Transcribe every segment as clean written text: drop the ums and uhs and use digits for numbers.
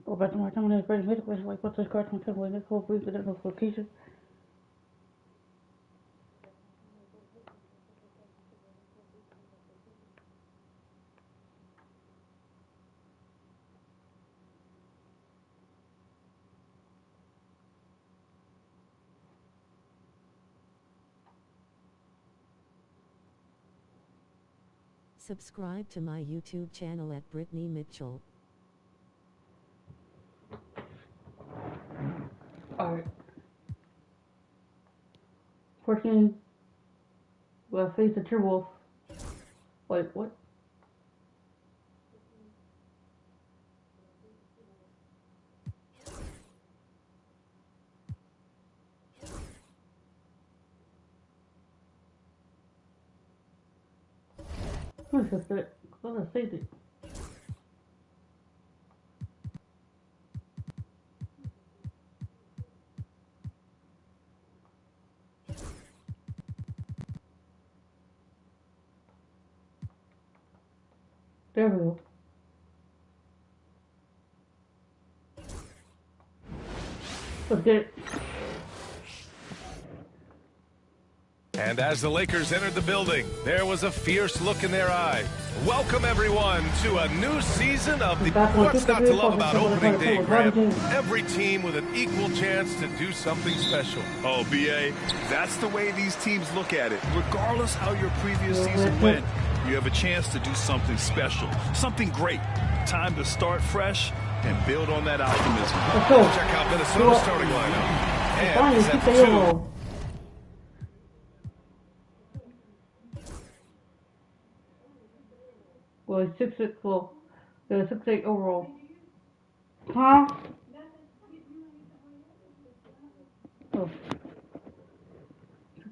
Obrigado por matar mulheres para ver quais vai quantas cartas não tem coisa que eu vou fazer no foquinho. Subscribe to my YouTube channel at Brittany Mitchell. Alright. 14. We'll face the Timberwolves. Wait, what? Who's this? What's a safety? There we go. Let's get it. And as the Lakers entered the building, there was a fierce look in their eye. Welcome, everyone, to a new season of the What's Not to Love About Opening Day Grant. Every team with an equal chance to do something special. Oh, B.A., that's the way these teams look at it. Regardless how your previous season went, you have a chance to do something special, something great. Time to start fresh and build on that optimism. Check out Minnesota's starting lineup. And set for two. Well, he's 6'6", well, they're 6'8" overall. Huh? Oh.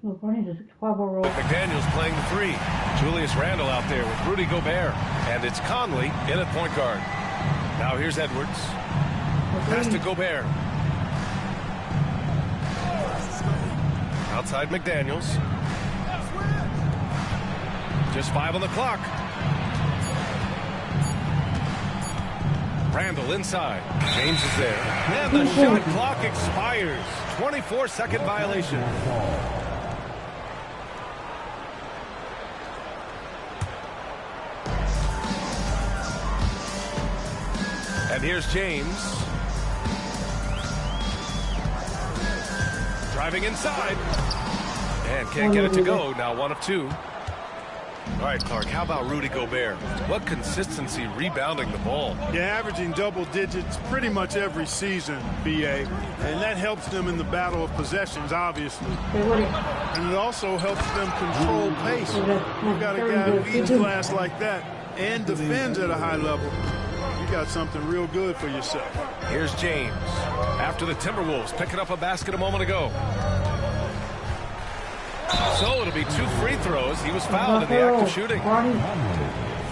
Brony is 6'5" overall. McDaniels playing the three. Julius Randle out there with Rudy Gobert. And it's Conley in at point guard. Now here's Edwards. Pass to Gobert. Outside McDaniels. Just 5 on the clock. Randle inside. James is there. And the shot clock expires. 24-second violation. And here's James. Driving inside. And can't get it to go. Now 1 of 2. All right, Clark, how about Rudy Gobert? What consistency rebounding the ball. Yeah, averaging double digits pretty much every season, B.A. And that helps them in the battle of possessions, obviously. And it also helps them control pace. You've got a guy who eats glass like that and defends at a high level. You got something real good for yourself. Here's James. After the Timberwolves picking up a basket a moment ago. So it'll be 2 free throws. He was fouled in the act of shooting.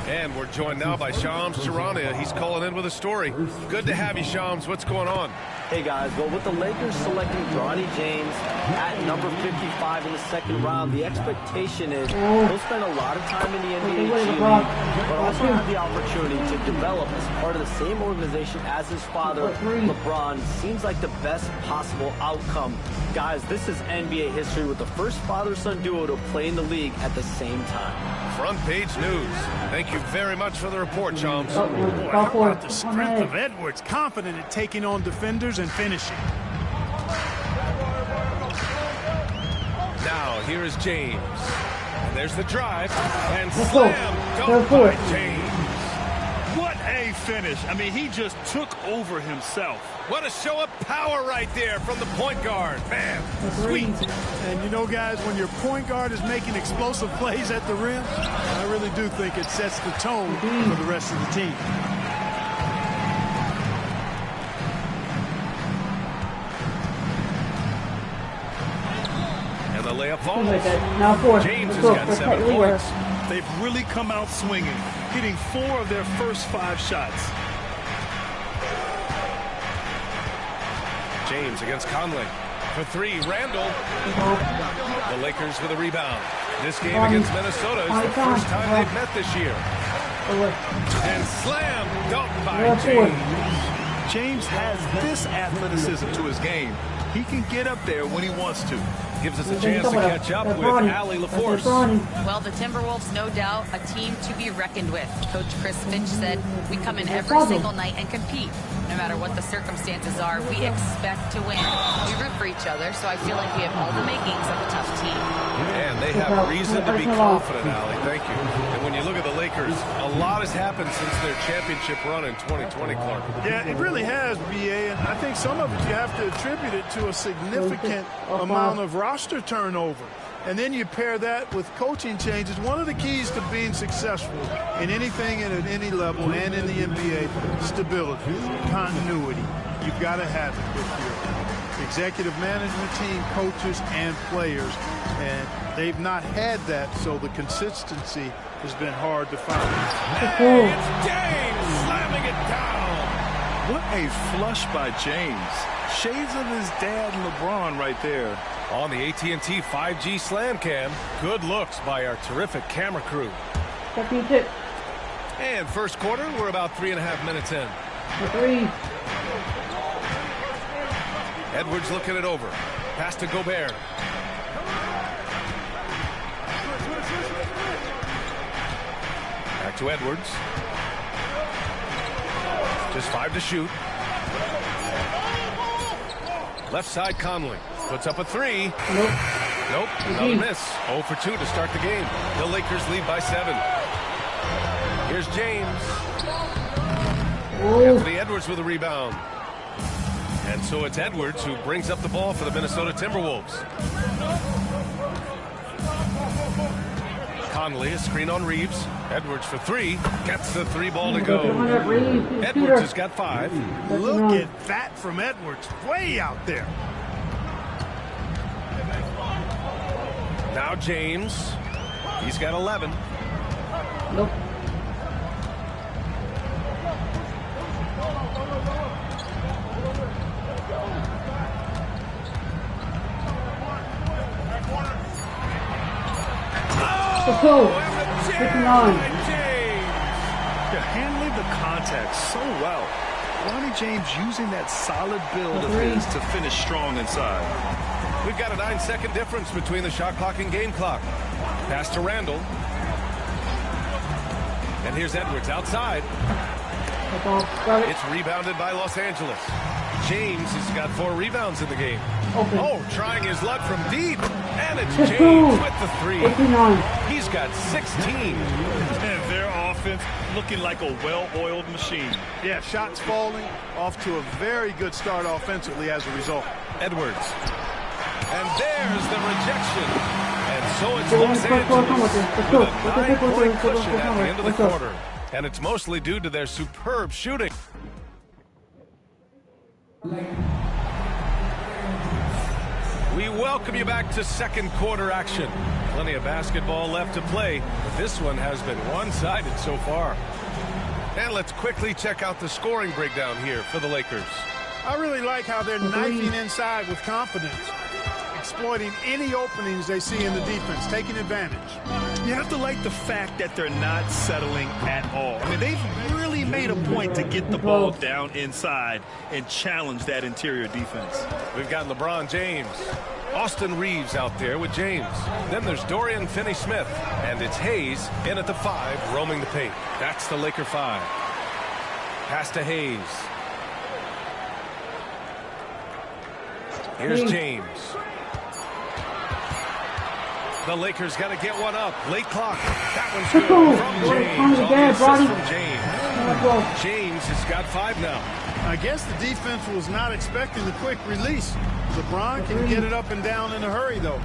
And we're joined now by Shams Charania. He's calling in with a story. Good to have you, Shams. What's going on? Hey, guys. Well, with the Lakers selecting Bronny James at number 55 in the second round, the expectation is he'll spend a lot of time in the NBA G League, but also have the opportunity to develop as part of the same organization as his father, LeBron. Seems like the best possible outcome. Guys, this is NBA history with the first father-son duo to play in the league at the same time. Front page news. Thank you very much for the report, Shams. Boy, how about the strength of Edwards, confident in taking on defenders and finishing. Now, here is James. And there's the drive. And slam dunk by James. What a finish. I mean, he just took over himself. What a show of power right there from the point guard. Man, sweet. And you know, guys, when your point guard is making explosive plays at the rim, I really do think it sets the tone for the rest of the team. And the layup falls. James has got 7 points. They've really come out swinging, hitting 4 of their first 5 shots. James against Conley. For 3, Randle. The Lakers with a rebound. This game against Minnesota is the first time they've met this year. And slam dunk by James. James has this athleticism to his game. He can get up there when he wants to. Gives us a chance to catch up with Allie LaForce. Well, the Timberwolves, no doubt, a team to be reckoned with. Coach Chris Finch said, we come in every single night and compete. No matter what the circumstances are, we expect to win. We root for each other, so I feel like we have all the makings of a tough team. And they have reason to be confident, Allie. Thank you. And when you look at the Lakers, a lot has happened since their championship run in 2020, Clark. Yeah, it really has, BA, and I think some of it you have to attribute it to a significant amount of roster turnover. And then you pair that with coaching changes. One of the keys to being successful in anything and at any level and in the NBA, stability, continuity. You've got to have it with your executive management team, coaches, and players. And they've not had that, so the consistency has been hard to find. Hey, it's James slamming it down. What a flush by James. Shades of his dad, LeBron, right there. On the AT&T 5G Slam Cam, good looks by our terrific camera crew. And first quarter, we're about 3.5 minutes in. Edwards looking it over. Pass to Gobert. Back to Edwards. Just 5 to shoot. Left side, Conley. Puts up a 3. Nope. Another miss. 0 for 2 to start the game. The Lakers lead by 7. Here's James. Anthony Edwards with a rebound. And so it's Edwards who brings up the ball for the Minnesota Timberwolves. Conley, a screen on Reeves. Edwards for 3. Gets the 3 ball to go. Edwards has got 5. Look at that from Edwards. Way out there. Now James. He's got 11. Nope. They're handling the contact so well. Bronny James using that solid build of his to finish strong inside. We've got a 9-second difference between the shot clock and game clock. Pass to Randall. And here's Edwards outside. It's rebounded by Los Angeles. James has got 4 rebounds in the game. Oh, trying his luck from deep. And it's James with the 3. He's got 16. And their offense looking like a well-oiled machine. Yeah, shots falling, off to a very good start offensively as a result. Edwards. And there's the rejection. And so it's Los Angeles with a 9-point cushion at the end of the quarter. And it's mostly due to their superb shooting. We welcome you back to second quarter action. Plenty of basketball left to play, but this one has been one-sided so far. And let's quickly check out the scoring breakdown here for the Lakers. I really like how they're knifing inside with confidence, exploiting any openings they see in the defense, taking advantage. You have to like the fact that they're not settling at all. I mean, they've really made a point to get the ball down inside and challenge that interior defense. We've got LeBron James. Austin Reeves out there with James. Then there's Dorian Finney-Smith. And it's Hayes in at the 5, roaming the paint. That's the Laker 5. Pass to Hayes. Here's James. The Lakers got to get one up. Late clock. That one's good from James. All the assists from James. James has got 5 now. I guess the defense was not expecting the quick release. LeBron can get it up and down in a hurry, though.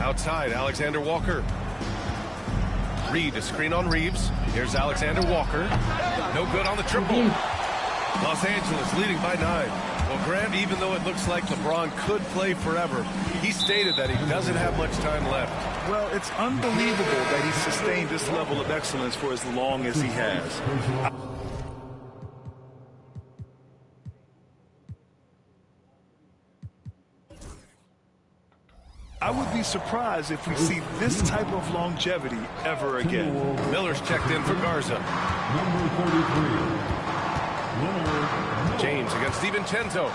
Outside, Alexander Walker. Reed, a screen on Reeves. Here's Alexander Walker. No good on the triple. Los Angeles leading by 9. Well, Graham, even though it looks like LeBron could play forever, he stated that he doesn't have much time left. Well, it's unbelievable that he sustained this level of excellence for as long as he has. I would be surprised if we see this type of longevity ever again. Miller's checked in for Garza. Number 33. James against DiVincenzo.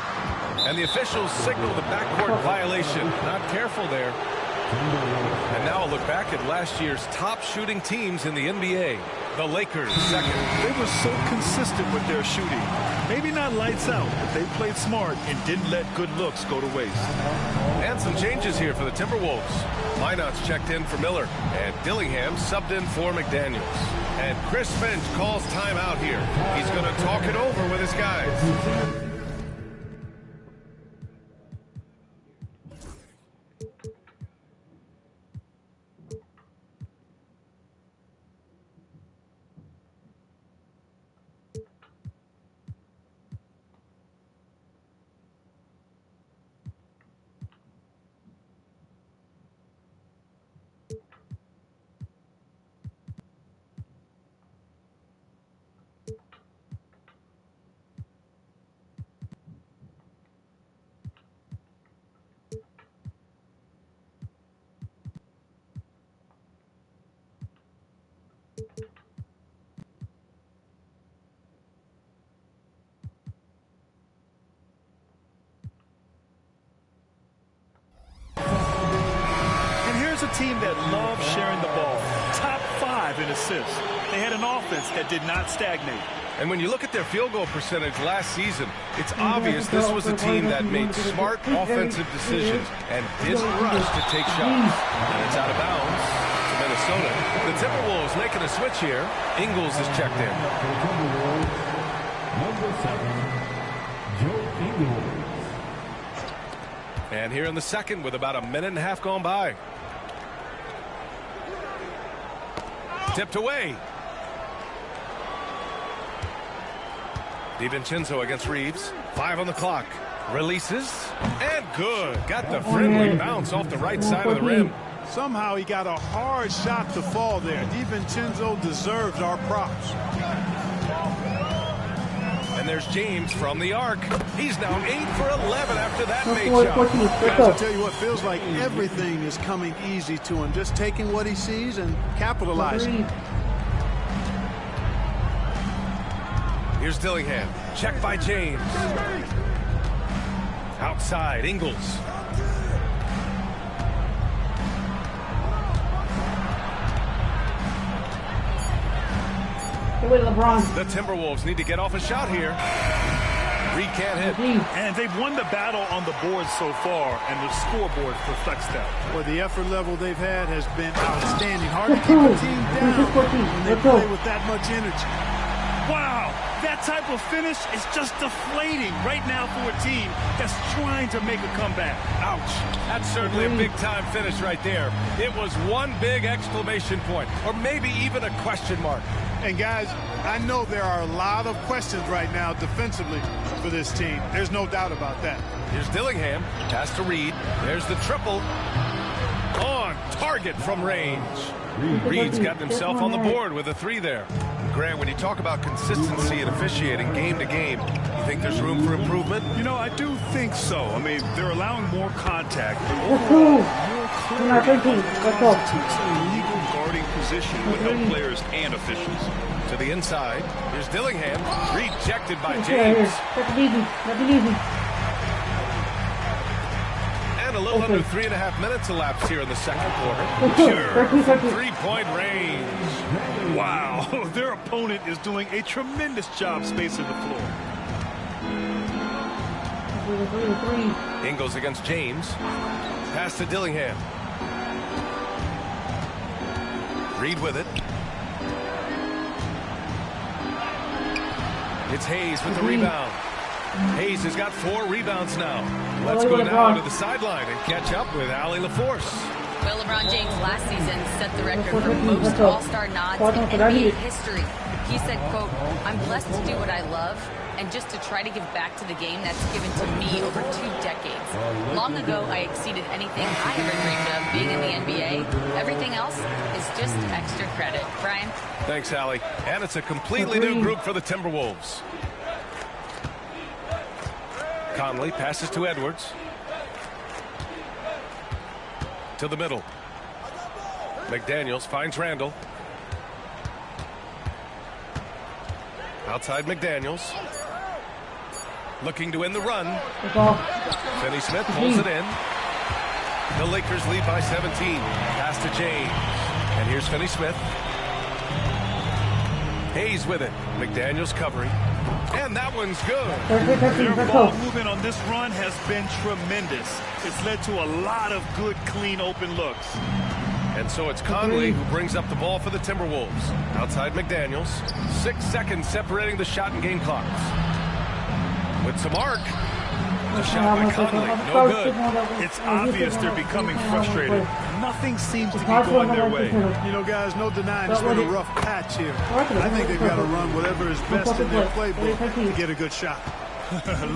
And the officials signal the backcourt violation. Not careful there. And now a look back at last year's top shooting teams in the NBA. The Lakers second. They were so consistent with their shooting. Maybe not lights out, but they played smart and didn't let good looks go to waste. And some changes here for the Timberwolves. Minot's checked in for Miller. And Dillingham subbed in for McDaniels. And Chris Finch calls timeout here. He's going to talk it over with his guys. A team that loves sharing the ball. Top 5 in assists. They had an offense that did not stagnate. And when you look at their field goal percentage last season, it's obvious this was a team that made smart offensive decisions and didn't rush to take shots. And it's out of bounds to Minnesota. The Timberwolves making a switch here. Ingles is checked in. Number 7, Joe Ingles. And here in the second with about a minute and a half gone by. Tipped away. DiVincenzo against Reeves. 5 on the clock. Releases. And good. Got the friendly bounce off the right side of the rim. Somehow he got a hard shot to fall there. DiVincenzo deserves our props. And there's James from the arc. He's now 8 for 11 after that made shot. Guys, I'll tell you what, feels like everything is coming easy to him. Just taking what he sees and capitalizing. Here's Dillingham. Check by James. Outside, Ingles. The Timberwolves need to get off a shot here. Reed can't hit. And they've won the battle on the board so far, and the scoreboard reflects that. Well, the effort level they've had has been outstanding. Hard to keep a team down when they play with that much energy. Wow, that type of finish is just deflating right now for a team that's trying to make a comeback. Ouch. That's certainly a big-time finish right there. It was one big exclamation point, or maybe even a question mark. And guys, I know there are a lot of questions right now defensively for this team. There's no doubt about that. Here's Dillingham. Pass to Reed. There's the triple. On target from range. Reed's got himself on the board with a 3 there. Grant, when you talk about consistency and officiating game to game, you think there's room for improvement? You know, I do think so. I mean, they're allowing more contact. Overall, more clarity constitutes a legal guarding position with help players and officials. To the inside. Here's Dillingham. Rejected by James. And a little under 3.5 minutes elapsed here in the second quarter. Sure. 3-point range. Wow, their opponent is doing a tremendous job spacing the floor. Ingles against James. Pass to Dillingham. Reed with it. It's Hayes with the rebound. Hayes has got 4 rebounds now. Let's go now to the sideline and catch up with Allie LaForce. Well, LeBron James last season set the record for most All-Star nods in NBA history. He said, quote, "I'm blessed to do what I love and just to try to give back to the game that's given to me over 2 decades. Long ago, I exceeded anything I ever dreamed of being in the NBA. Everything else is just extra credit." Brian? Thanks, Allie. And it's a completely new group for the Timberwolves. Conley passes to Edwards. To the middle. McDaniels finds Randall. Outside McDaniels. Looking to end the run. Finney Smith pulls it in. The Lakers lead by 17. Pass to James. And here's Finney Smith. Hayes with it. McDaniels covering. And that one's good. Their ball movement on this run has been tremendous. It's led to a lot of good, clean, open looks. And so it's Conley who brings up the ball for the Timberwolves. Outside McDaniels. 6 seconds separating the shot and game clocks. With some arc. The shot by Conley. No good. It's obvious they're becoming frustrated. Nothing seems to be going their way. You know, guys, no denying it's been a rough patch here. I think they've got to run whatever is best in their playbook to get a good shot.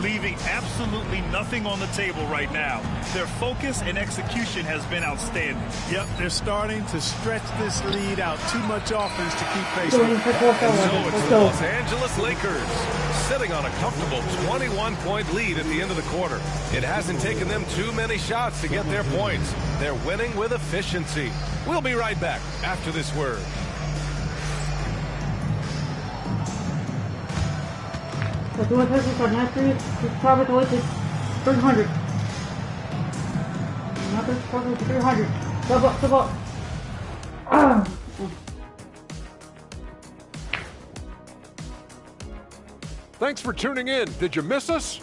Leaving absolutely nothing on the table right now. Their focus and execution has been outstanding. Yep, they're starting to stretch this lead out. Too much offense to keep pace with. And so it's the Los Angeles Lakers sitting on a comfortable 21-point lead at the end of the quarter. It hasn't taken them too many shots to get their points. They're winning with efficiency. We'll be right back after this word. If you want to touch this on that three, it's probably going to 300. Not this probably 300. Sub up. Thanks for tuning in. Did you miss us?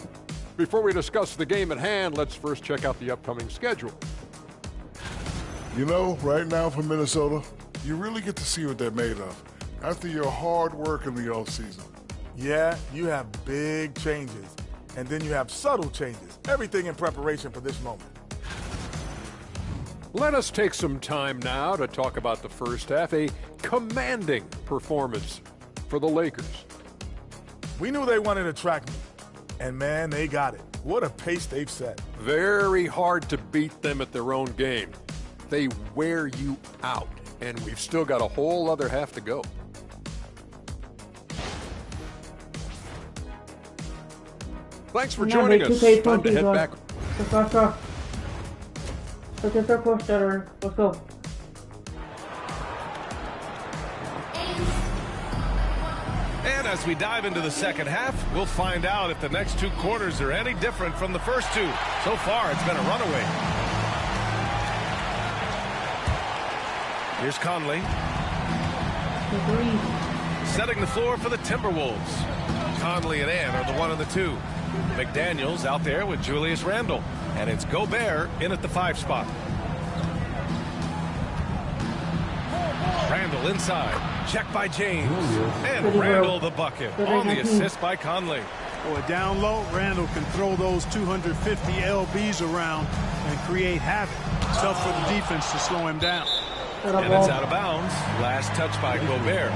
Before we discuss the game at hand, let's first check out the upcoming schedule. You know, right now for Minnesota, you really get to see what they're made of after your hard work in the offseason. Yeah, you have big changes, and then you have subtle changes. Everything in preparation for this moment. Let us take some time now to talk about the first half, a commanding performance for the Lakers. We knew they wanted to track me, and man, they got it. What a pace they've set. Very hard to beat them at their own game. They wear you out, and we've still got a whole other half to go. Thanks for joining us. Time to head back. Let's get our course starter. Let's go. And as we dive into the second half, we'll find out if the next 2 quarters are any different from the first 2. So far, it's been a runaway. Here's Conley. Setting the floor for the Timberwolves. Conley and Ann are the 1 and the 2. McDaniels out there with Julius Randle. And it's Gobert in at the 5 spot. Randle inside. Check by James. And Randle the bucket on the assist by Conley. Boy, down low, Randle can throw those 250 LBs around and create havoc. It's tough for the defense to slow him down. And it's out of bounds. Last touch by Gobert.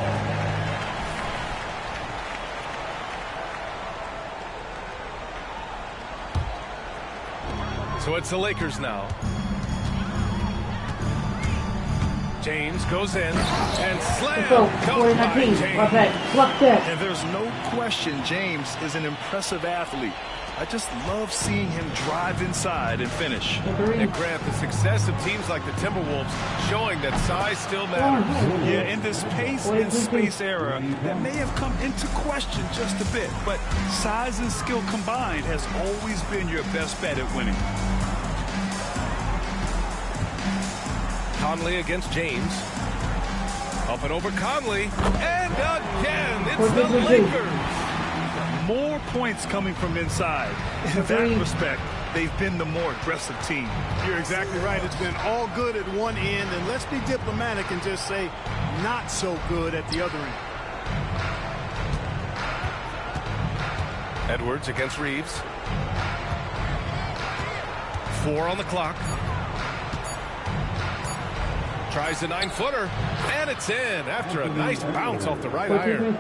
So it's the Lakers now. James goes in and slam. Covered by James. And there's no question James is an impressive athlete. I just love seeing him drive inside and finish. And Grant, the success of teams like the Timberwolves showing that size still matters. Yeah, in this pace and space era, that may have come into question just a bit, but size and skill combined has always been your best bet at winning. Conley against James. Up and over Conley. And again, it's the Lakers. More points coming from inside. In that respect, they've been the more aggressive team. You're exactly right. It's been all good at one end, and let's be diplomatic and just say not so good at the other end. Edwards against Reeves. 4 on the clock. Tries a 9-footer, and it's in after a nice bounce off the right iron.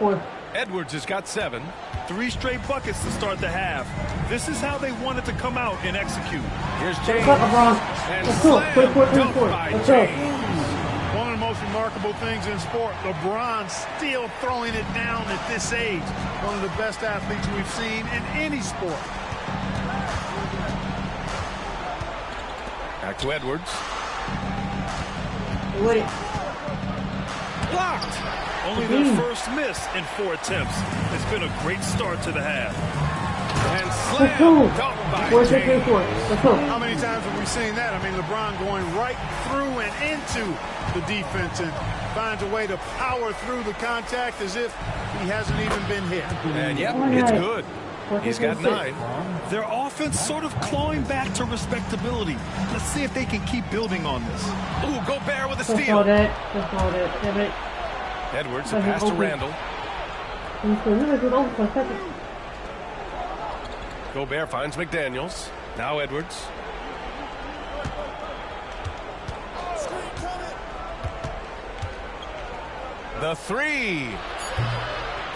Edwards has got 7. 3 straight buckets to start the half. This is how they wanted to come out and execute. Here's James. And slam by James. One of the most remarkable things in sport, LeBron still throwing it down at this age. One of the best athletes we've seen in any sport. Back to Edwards. Blocked. Only their first miss in 4 attempts. It's been a great start to the half. And slam dunk by James. How many times have we seen that? I mean, LeBron going right through and into the defense and finds a way to power through the contact as if he hasn't even been hit. And yep, it's good. He's got 9. Their offense sort of clawing back to respectability. Let's see if they can keep building on this. Ooh, Gobert with a steal. Edwards, a pass to Randall. Gobert finds McDaniels. Now Edwards. The 3.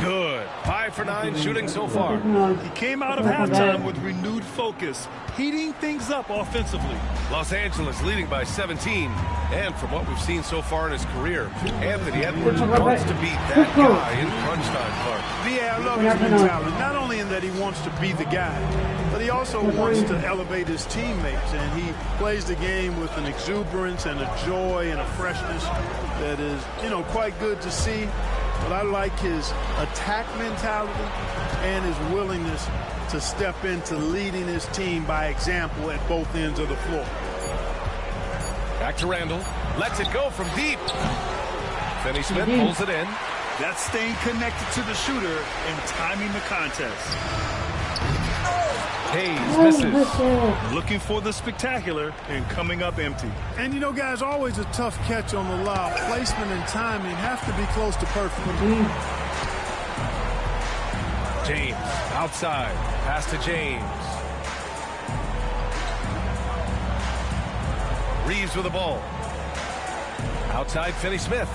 Good. 5 for 9 shooting so far. He came out of halftime with renewed focus, heating things up offensively. Los Angeles leading by 17. And from what we've seen so far in his career, Anthony Edwards wants to beat that guy in crunch time, Clark. Yeah, I love his mentality. Not only in that he wants to be the guy, but he also wants to elevate his teammates. And he plays the game with an exuberance and a joy and a freshness that is, quite good to see. But I like his attack mentality and his willingness to step into leading his team by example at both ends of the floor. Back to Randall. Lets it go from deep. Finney Smith pulls it in. That's staying connected to the shooter and timing the contest. Hayes misses. Looking for the spectacular and coming up empty. And guys, always a tough catch on the lob. Placement and timing have to be close to perfect. James outside. Pass to James. Reeves with the ball. Outside, Finney Smith.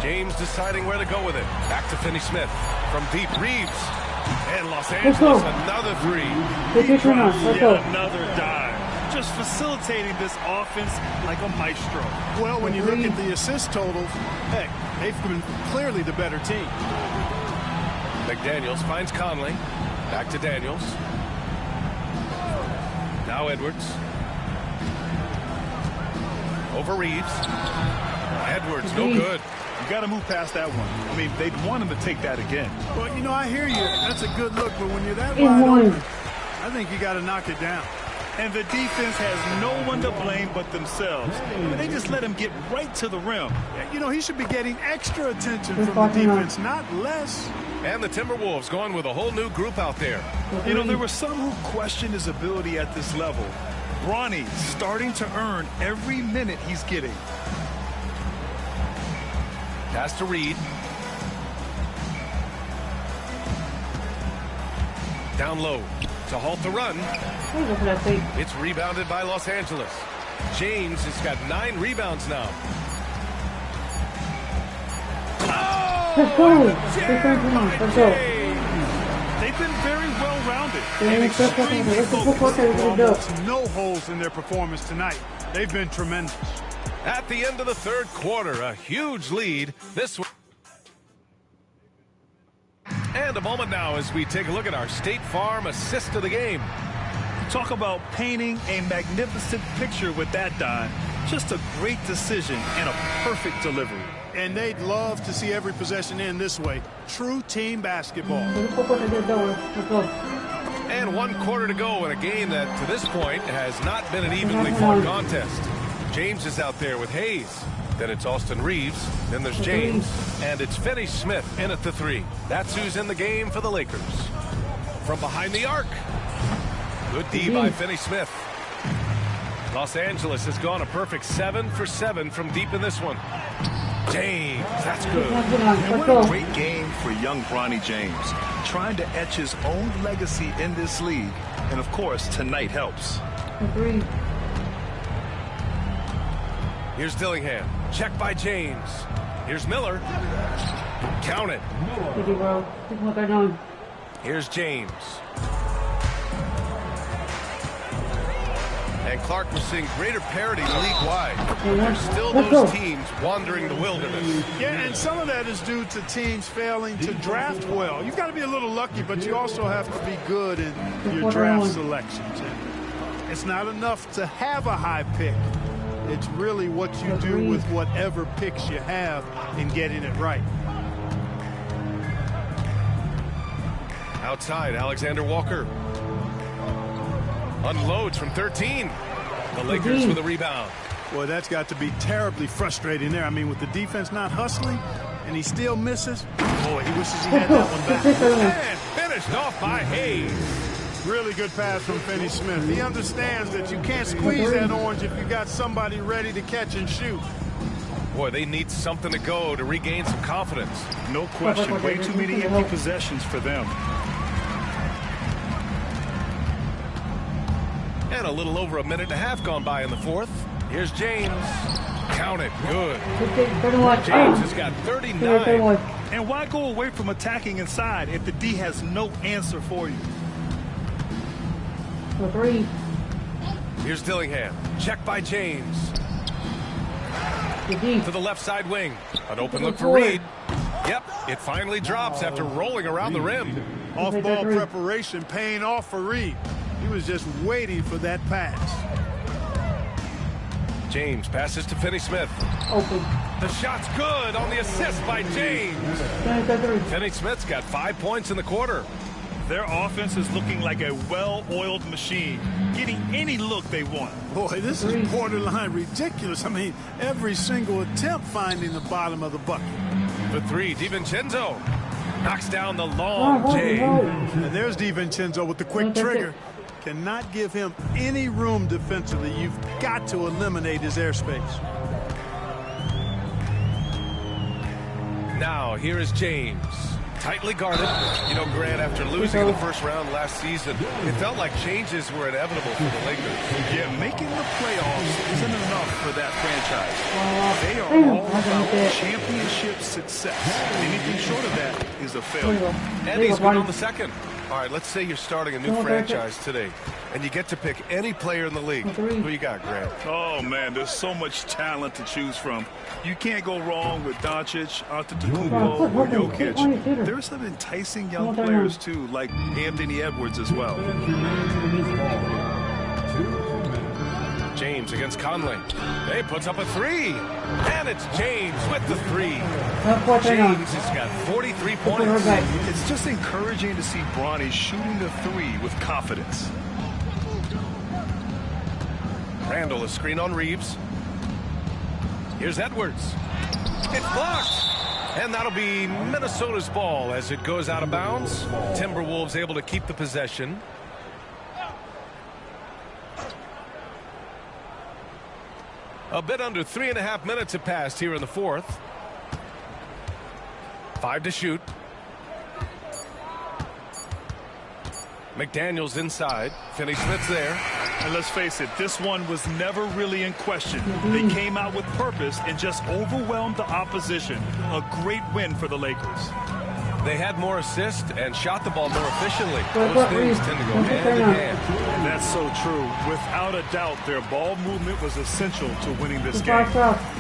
James deciding where to go with it. Back to Finney Smith. From deep, Reeves. And Los Angeles, another 3. Yet another dive. Just facilitating this offense like a maestro. Well, when you look at the assist totals, heck, they've been clearly the better team. McDaniels finds Conley. Back to Daniels. Now Edwards. Over Reeves. Edwards, no good. You got to move past that one. I mean, they'd want him to take that again. Well, I hear you. That's a good look, but when you're that wide open, I think you got to knock it down. And the defense has no one to blame but themselves. They just let him get right to the rim. He should be getting extra attention from the defense, not less. And the Timberwolves going with a whole new group out there. There were some who questioned his ability at this level. Bronny starting to earn every minute he's getting. Pass to Reed. Down low to halt the run. It's rebounded by Los Angeles. James has got 9 rebounds now. Let's go. They've been very well-rounded. Almost no holes in their performance tonight. They've been tremendous. At the end of the 3rd quarter, a huge lead. This one. And a moment now as we take a look at our State Farm assist of the game. Talk about painting a magnificent picture with that dive. Just a great decision and a perfect delivery. And they'd love to see every possession end this way. True team basketball. And 1 quarter to go in a game that, to this point, has not been an evenly fought contest. James is out there with Hayes. Then it's Austin Reeves. Then there's James. And it's Finney Smith in at the 3. That's who's in the game for the Lakers. From behind the arc. Good D by Finney Smith. Los Angeles has gone a perfect 7 for 7 from deep in this one. James, that's good. And what a great game for young Bronny James. Trying to etch his own legacy in this league. And, of course, tonight helps. Agreed. Here's Dillingham. Check by James. Here's Miller. Count it. Here's James. And Clark, was seeing greater parity league-wide. There's still those teams wandering the wilderness. Yeah, and some of that is due to teams failing to draft well. You've got to be a little lucky, but you also have to be good in your draft selections. It's not enough to have a high pick. It's really what you do with whatever picks you have in getting it right. Outside, Alexander Walker unloads from 13. The Lakers with a rebound. Boy, that's got to be terribly frustrating there. I mean, with the defense not hustling and he still misses, boy, he wishes he had that one back. And finished off by Hayes. Really good pass from Finney-Smith. He understands that you can't squeeze that orange if you got somebody ready to catch and shoot. Boy, they need something to go to regain some confidence. No question. Way too many empty possessions for them. And a little over a minute and a half gone by in the fourth. Here's James. Count it. Good. James has got 39. And why go away from attacking inside if the D has no answer for you? Here's Dillingham. Check by James. To the left side wing. An open look for Reed. Yep, it finally drops after rolling around the rim. Off-ball preparation paying off for Reed. He was just waiting for that pass. James passes to Finney-Smith. The shot's good on the assist by James. Finney-Smith's got 5 points in the quarter. Their offense is looking like a well-oiled machine, getting any look they want. Boy, this is borderline ridiculous. I mean, every single attempt finding the bottom of the bucket. For three, DiVincenzo knocks down the long J. And there's DiVincenzo with the quick trigger. Cannot give him any room defensively. You've got to eliminate his airspace. Now, here is James. Tightly guarded. You know, Grant, after losing in the first round last season, it felt like changes were inevitable for the Lakers. Yeah, making the playoffs isn't enough for that franchise. They are all about championship success. Anything short of that is a failure. And he's good on the second. All right, let's say you're starting a new franchise today, and you get to pick any player in the league. Who you got, Grant? Oh, man, there's so much talent to choose from. You can't go wrong with Doncic, Antetokounmpo, or Jokic. There are some enticing young players, too, like Anthony Edwards as well. James against Conley. He puts up a three. And it's James with the three. James has got 43 points. It's just encouraging to see Bronny shooting the three with confidence. Randall is screen on Reeves. Here's Edwards. It's blocked. And that'll be Minnesota's ball as it goes out of bounds. Timberwolves able to keep the possession. A bit under 3.5 minutes have passed here in the fourth. 5 to shoot. McDaniels inside. Finney-Smith's there. And let's face it, this one was never really in question. They came out with purpose and just overwhelmed the opposition. A great win for the Lakers. They had more assists and shot the ball more efficiently. Those things tend to go hand in hand. That's so true. Without a doubt, their ball movement was essential to winning this game.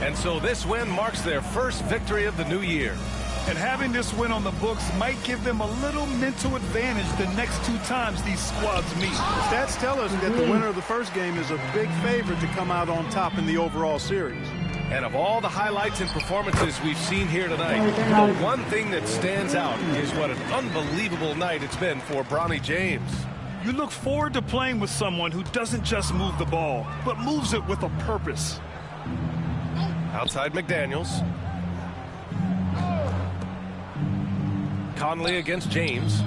And so this win marks their first victory of the new year. And having this win on the books might give them a little mental advantage the next 2 times these squads meet. Stats tell us that the winner of the first game is a big favorite to come out on top in the overall series. And of all the highlights and performances we've seen here tonight, the one thing that stands out is what an unbelievable night it's been for Bronny James. You look forward to playing with someone who doesn't just move the ball, but moves it with a purpose. Outside McDaniels. Conley against James.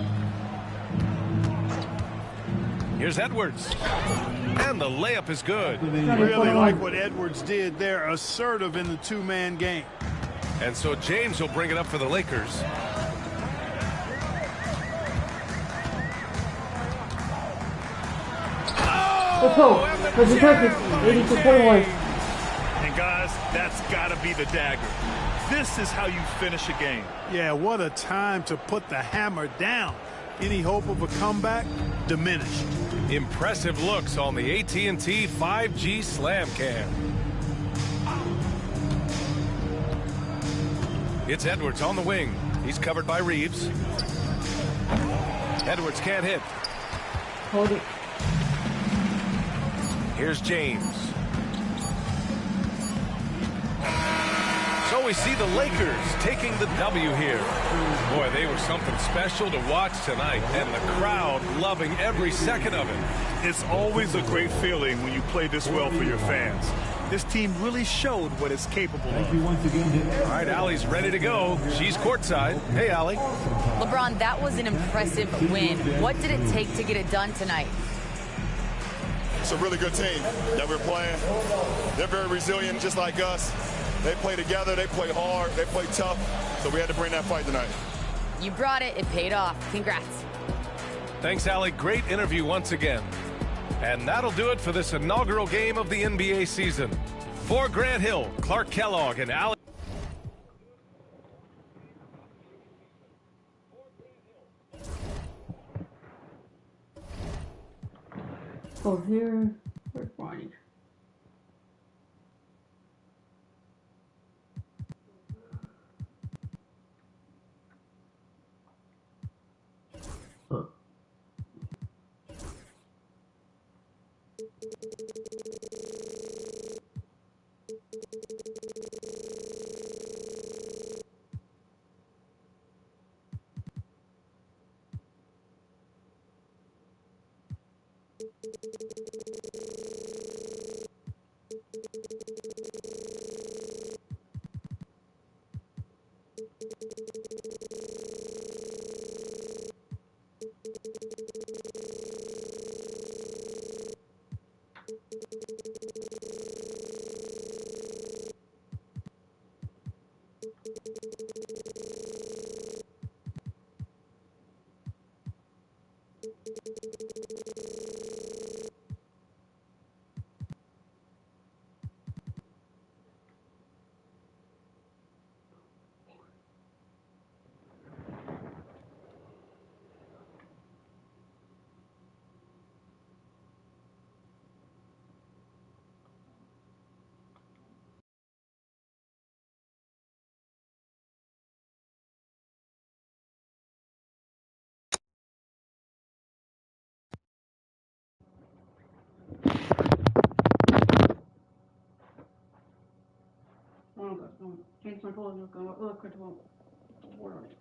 Here's Edwards. And the layup is good. Really like what Edwards did there, assertive in the two-man game. And so James will bring it up for the Lakers. And guys, that's got to be the dagger. This is how you finish a game. Yeah, what a time to put the hammer down. Any hope of a comeback? Diminished. Impressive looks on the AT&T 5G Slam Cam. It's Edwards on the wing. He's covered by Reeves. Edwards can't hit. Hold it. Here's James. So we see the Lakers taking the W here. Boy, they were something special to watch tonight, and the crowd loving every second of it. It's always a great feeling when you play this well for your fans. This team really showed what it's capable of. All right, Allie's ready to go. She's courtside. Hey, Allie. LeBron, that was an impressive win. What did it take to get it done tonight? It's a really good team that we're playing. They're very resilient, just like us. They play together, they play hard, they play tough, so we had to bring that fight tonight. You brought it. It paid off. Congrats. Thanks, Allie. Great interview once again. And that'll do it for this inaugural game of the NBA season. For Grant Hill, Clark Kellogg, and Allie. Go here. Where's Brony? Oh, God, no. Change my clothes. I'm going to look at the water on it.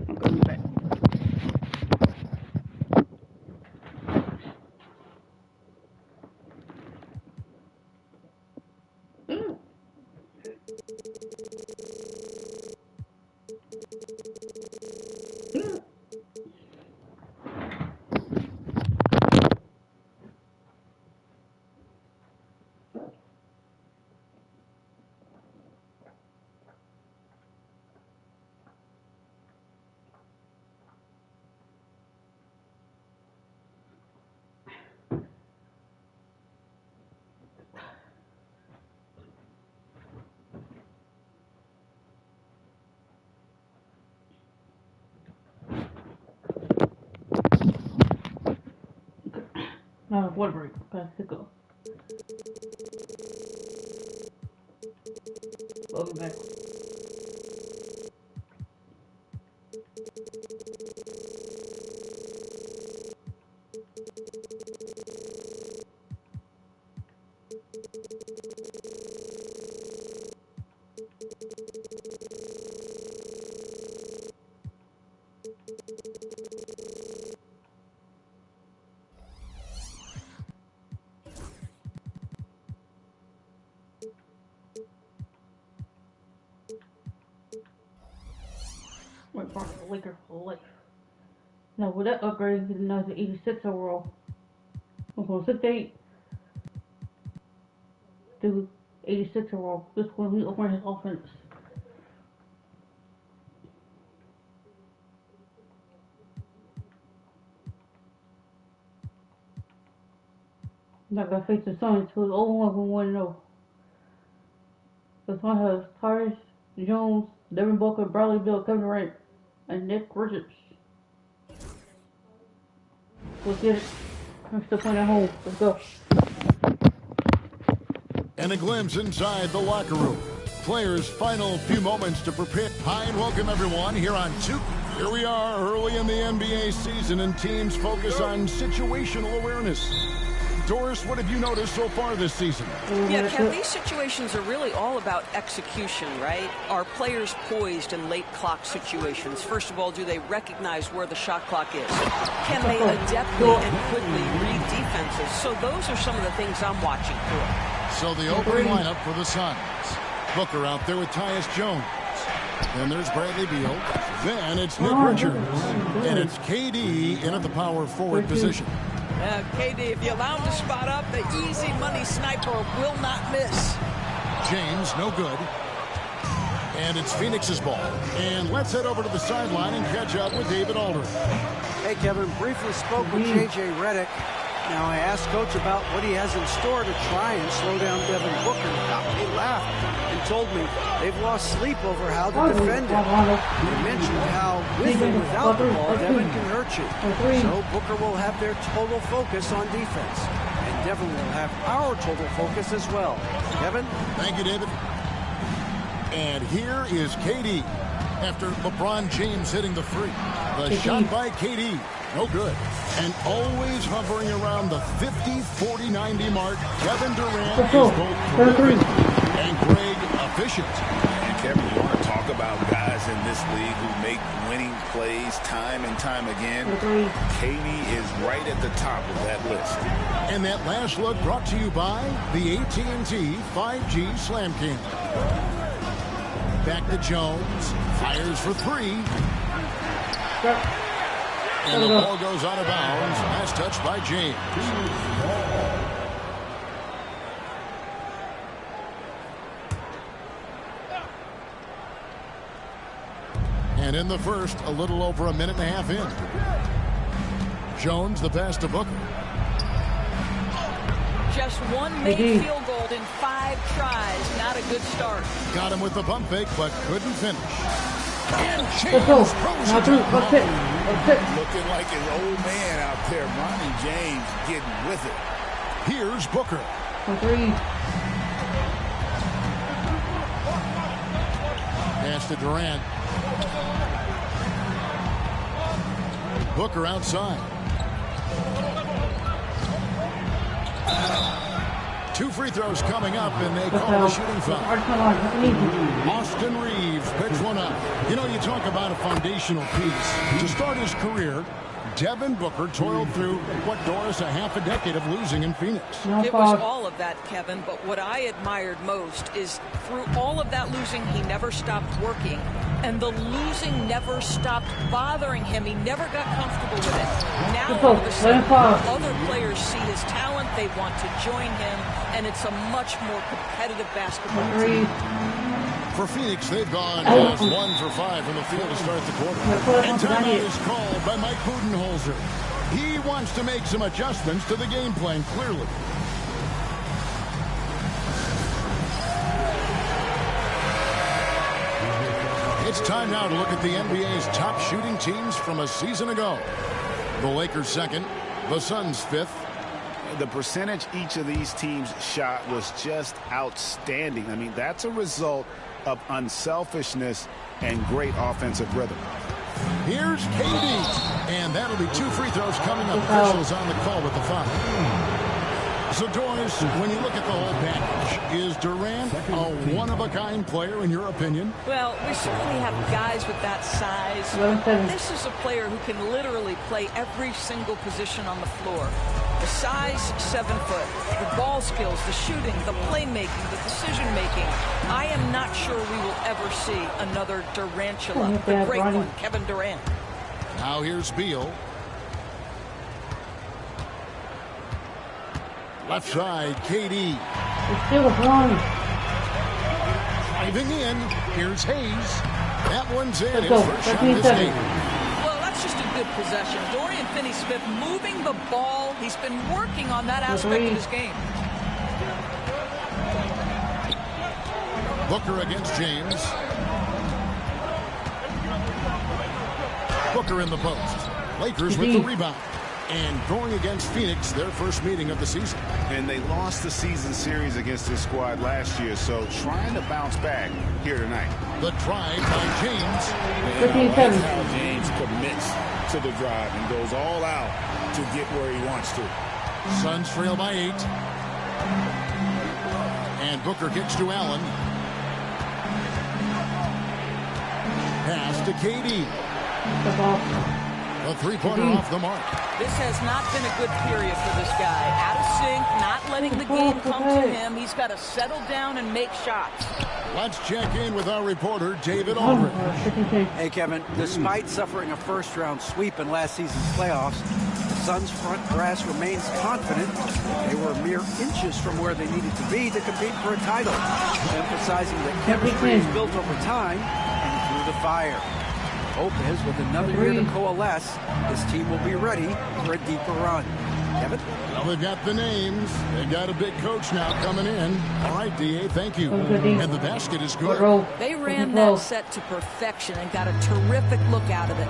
I'm going back. No, water break. Pass it go. Welcome back. Wait, Barney, the Lakers for life. Now, with that upgrade, he's now to 86 overall. I'm going 68 to 86 overall. This will be over his offense. Now, got to face the Suns, who is 0-1-1-0. The Suns have Tyrese Jones, Devin Booker, Bradley Beal, Kevin Durant, and Nick Richards. Let's get it. I'm still playing at home. Let's go. And a glimpse inside the locker room. players' final few moments to prepare. Hi and welcome everyone here on 2. Here we are early in the NBA season and teams focus on situational awareness. Doris, what have you noticed so far this season? Yeah, Kev, these situations are really all about execution, right? Are players poised in late clock situations? First of all, do they recognize where the shot clock is? Can they adeptly and quickly read defenses? So those are some of the things I'm watching for. So the opening lineup for the Suns. Booker out there with Tyus Jones. Then there's Bradley Beal. Then it's Nick Richards. And it's KD in at the power forward position. KD, if you allow him to spot up, the easy money sniper will not miss. James, no good. And it's Phoenix's ball. And let's head over to the sideline and catch up with David Aldridge. Hey, Kevin, briefly spoke with J.J. Redick. Now, I asked Coach about what he has in store to try and slow down Devin Booker. He laughed and told me they've lost sleep over how to defend him. He mentioned how with and without the ball, Devin can hurt you. So Booker will have their total focus on defense. And Devin will have our total focus as well. Kevin? Thank you, David. And here is KD after LeBron James hitting the free. The shot by KD. No good. And always hovering around the 50, 40, 90 mark. Kevin Durant is both terrific and Greg efficient. And Kevin, you want to talk about guys in this league who make winning plays time and time again. KD is right at the top of that list. And that last look brought to you by the AT&T 5G Slam King. Back to Jones. Fires for three. And the ball goes out of bounds. Last touch by James. And in the first, a little over a minute and a half in. Jones, the pass to Booker. Just one made field goal in 5 tries. Not a good start. Got him with the pump fake, but couldn't finish. And Let's go. Now through. Let's hit. Looking like his old man out there, Bronny James, getting with it. Here's Booker. For three. Pass to Durant. Booker outside. 2 free throws coming up, and they call the shooting foul. Austin Reeves picks one up. You know, you talk about a foundational piece. To start his career, Devin Booker toiled through, what, Doris, a half a decade of losing in Phoenix. It was all of that, Kevin, but what I admired most is through all of that losing, he never stopped working. And the losing never stopped bothering him. He never got comfortable with it. Now, all of a sudden, other players see his talent. They want to join him, and it's a much more competitive basketball team. For Phoenix, they've gone just 1 for 5 from the field to start the quarter. And timeout is called by Mike Budenholzer. He wants to make some adjustments to the game plan, clearly. It's time now to look at the NBA's top shooting teams from a season ago. The Lakers second, the Suns fifth. The percentage each of these teams shot was just outstanding. I mean, that's a result of unselfishness and great offensive rhythm. Here's KD. And that'll be 2 free throws coming up. Officials on the call with the foul. So, Doris, when you look at the whole package, is Durant a one-of-a-kind player in your opinion? Well, we certainly have guys with that size. This is a player who can literally play every single position on the floor. The size, 7 foot. The ball skills, the shooting, the playmaking, the decision-making. I am not sure we will ever see another Durantula. The great one, Kevin Durant. Now here's Beal. Left side, KD. Driving in. Here's Hayes. That one's in. His first shot this game. Well, that's just a good possession. Dorian Finney-Smith moving the ball. He's been working on that aspect of his game. Booker against James. Booker in the post. Lakers with the rebound. And going against Phoenix, their first meeting of the season. And they lost the season series against this squad last year, so trying to bounce back here tonight. The drive by James. And I like how James commits to the drive and goes all out to get where he wants to. Suns trail by 8. And Booker kicks to Allen. Pass to KD. A three-pointer off the mark. This has not been a good period for this guy. Out of sync, not letting the game come to him. He's got to settle down and make shots. Let's check in with our reporter, David Aldridge. Hey, Kevin, despite suffering a first-round sweep in last season's playoffs, the Suns' front brass remains confident they were mere inches from where they needed to be to compete for a title, emphasizing that chemistry is built over time and through the fire. Hope is, with another year to coalesce, this team will be ready for a deeper run. Kevin? Well, they've got the names. They've got a big coach now coming in. All right, D.A., thank you. And the basket is good. They ran that set to perfection and got a terrific look out of it.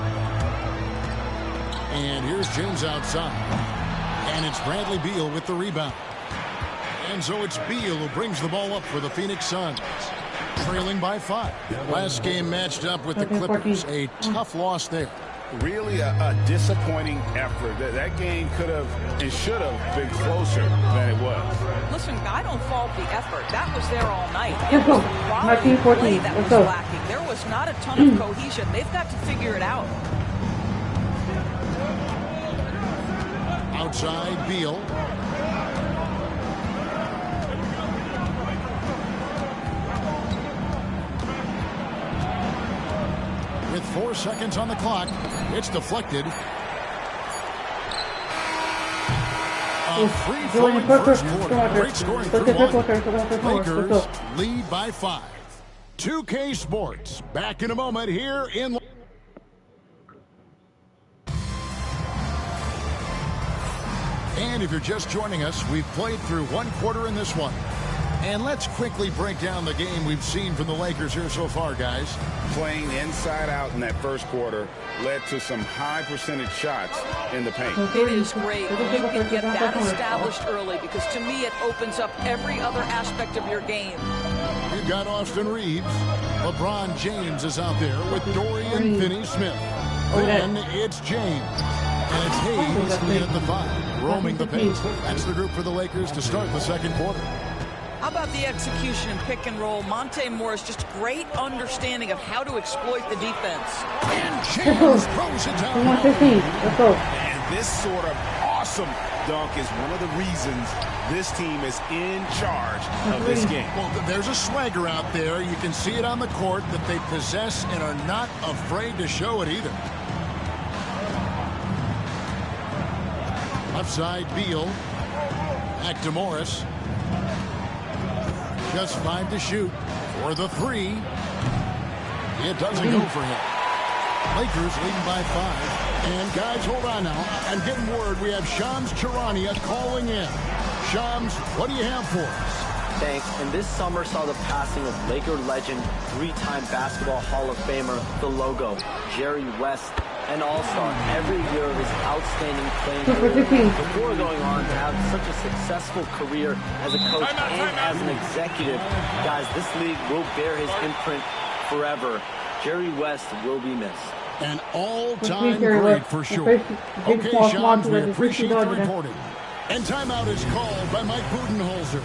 And here's James outside. And it's Bradley Beal with the rebound. And so it's Beal who brings the ball up for the Phoenix Suns. Trailing by 5. Last game matched up with the Clippers. A tough loss there. Really a disappointing effort. That game could have and should have been closer than it was. Listen, I don't fault the effort. That was there all night. It was the quality of play that was lacking. There was not a ton of cohesion. They've got to figure it out. Outside, Beal. With 4 seconds on the clock, it's deflected. A free-flowing first quarter. Great scoring through one. Lakers lead by 5. 2K Sports back in a moment here in. And if you're just joining us, we've played through 1 quarter in this one. And let's quickly break down the game we've seen from the Lakers here so far, guys. Playing inside out in that first quarter led to some high percentage shots in the paint. It is great. You can get that established early because to me it opens up every other aspect of your game. You've got Austin Reeves. LeBron James is out there with Dorian Finney-Smith. Then it's James. And it's Hayes in at the 5, roaming the paint. That's the group for the Lakers to start the second quarter. How about the execution and pick and roll? Monte Morris, just great understanding of how to exploit the defense. And James throws it down. And this sort of awesome dunk is one of the reasons this team is in charge of this game. Well, there's a swagger out there. You can see it on the court that they possess and are not afraid to show it either. Left side, Beal. Back to Morris. Just 5 to shoot for the 3. It doesn't go for him. Lakers leading by 5. And guys, hold on now. I'm getting word we have Shams Charania calling in. Shams, what do you have for us? Thanks. And this summer saw the passing of Laker legend, 3-time Basketball Hall of Famer, the logo, Jerry West, an all-star every year of his outstanding playing career before going on to have such a successful career as a coach and as an executive. Guys, this league will bear his imprint forever. Jerry West will be missed. An all-time great for sure. Okay, Shams, we appreciate the reporting. And timeout is called by Mike Budenholzer.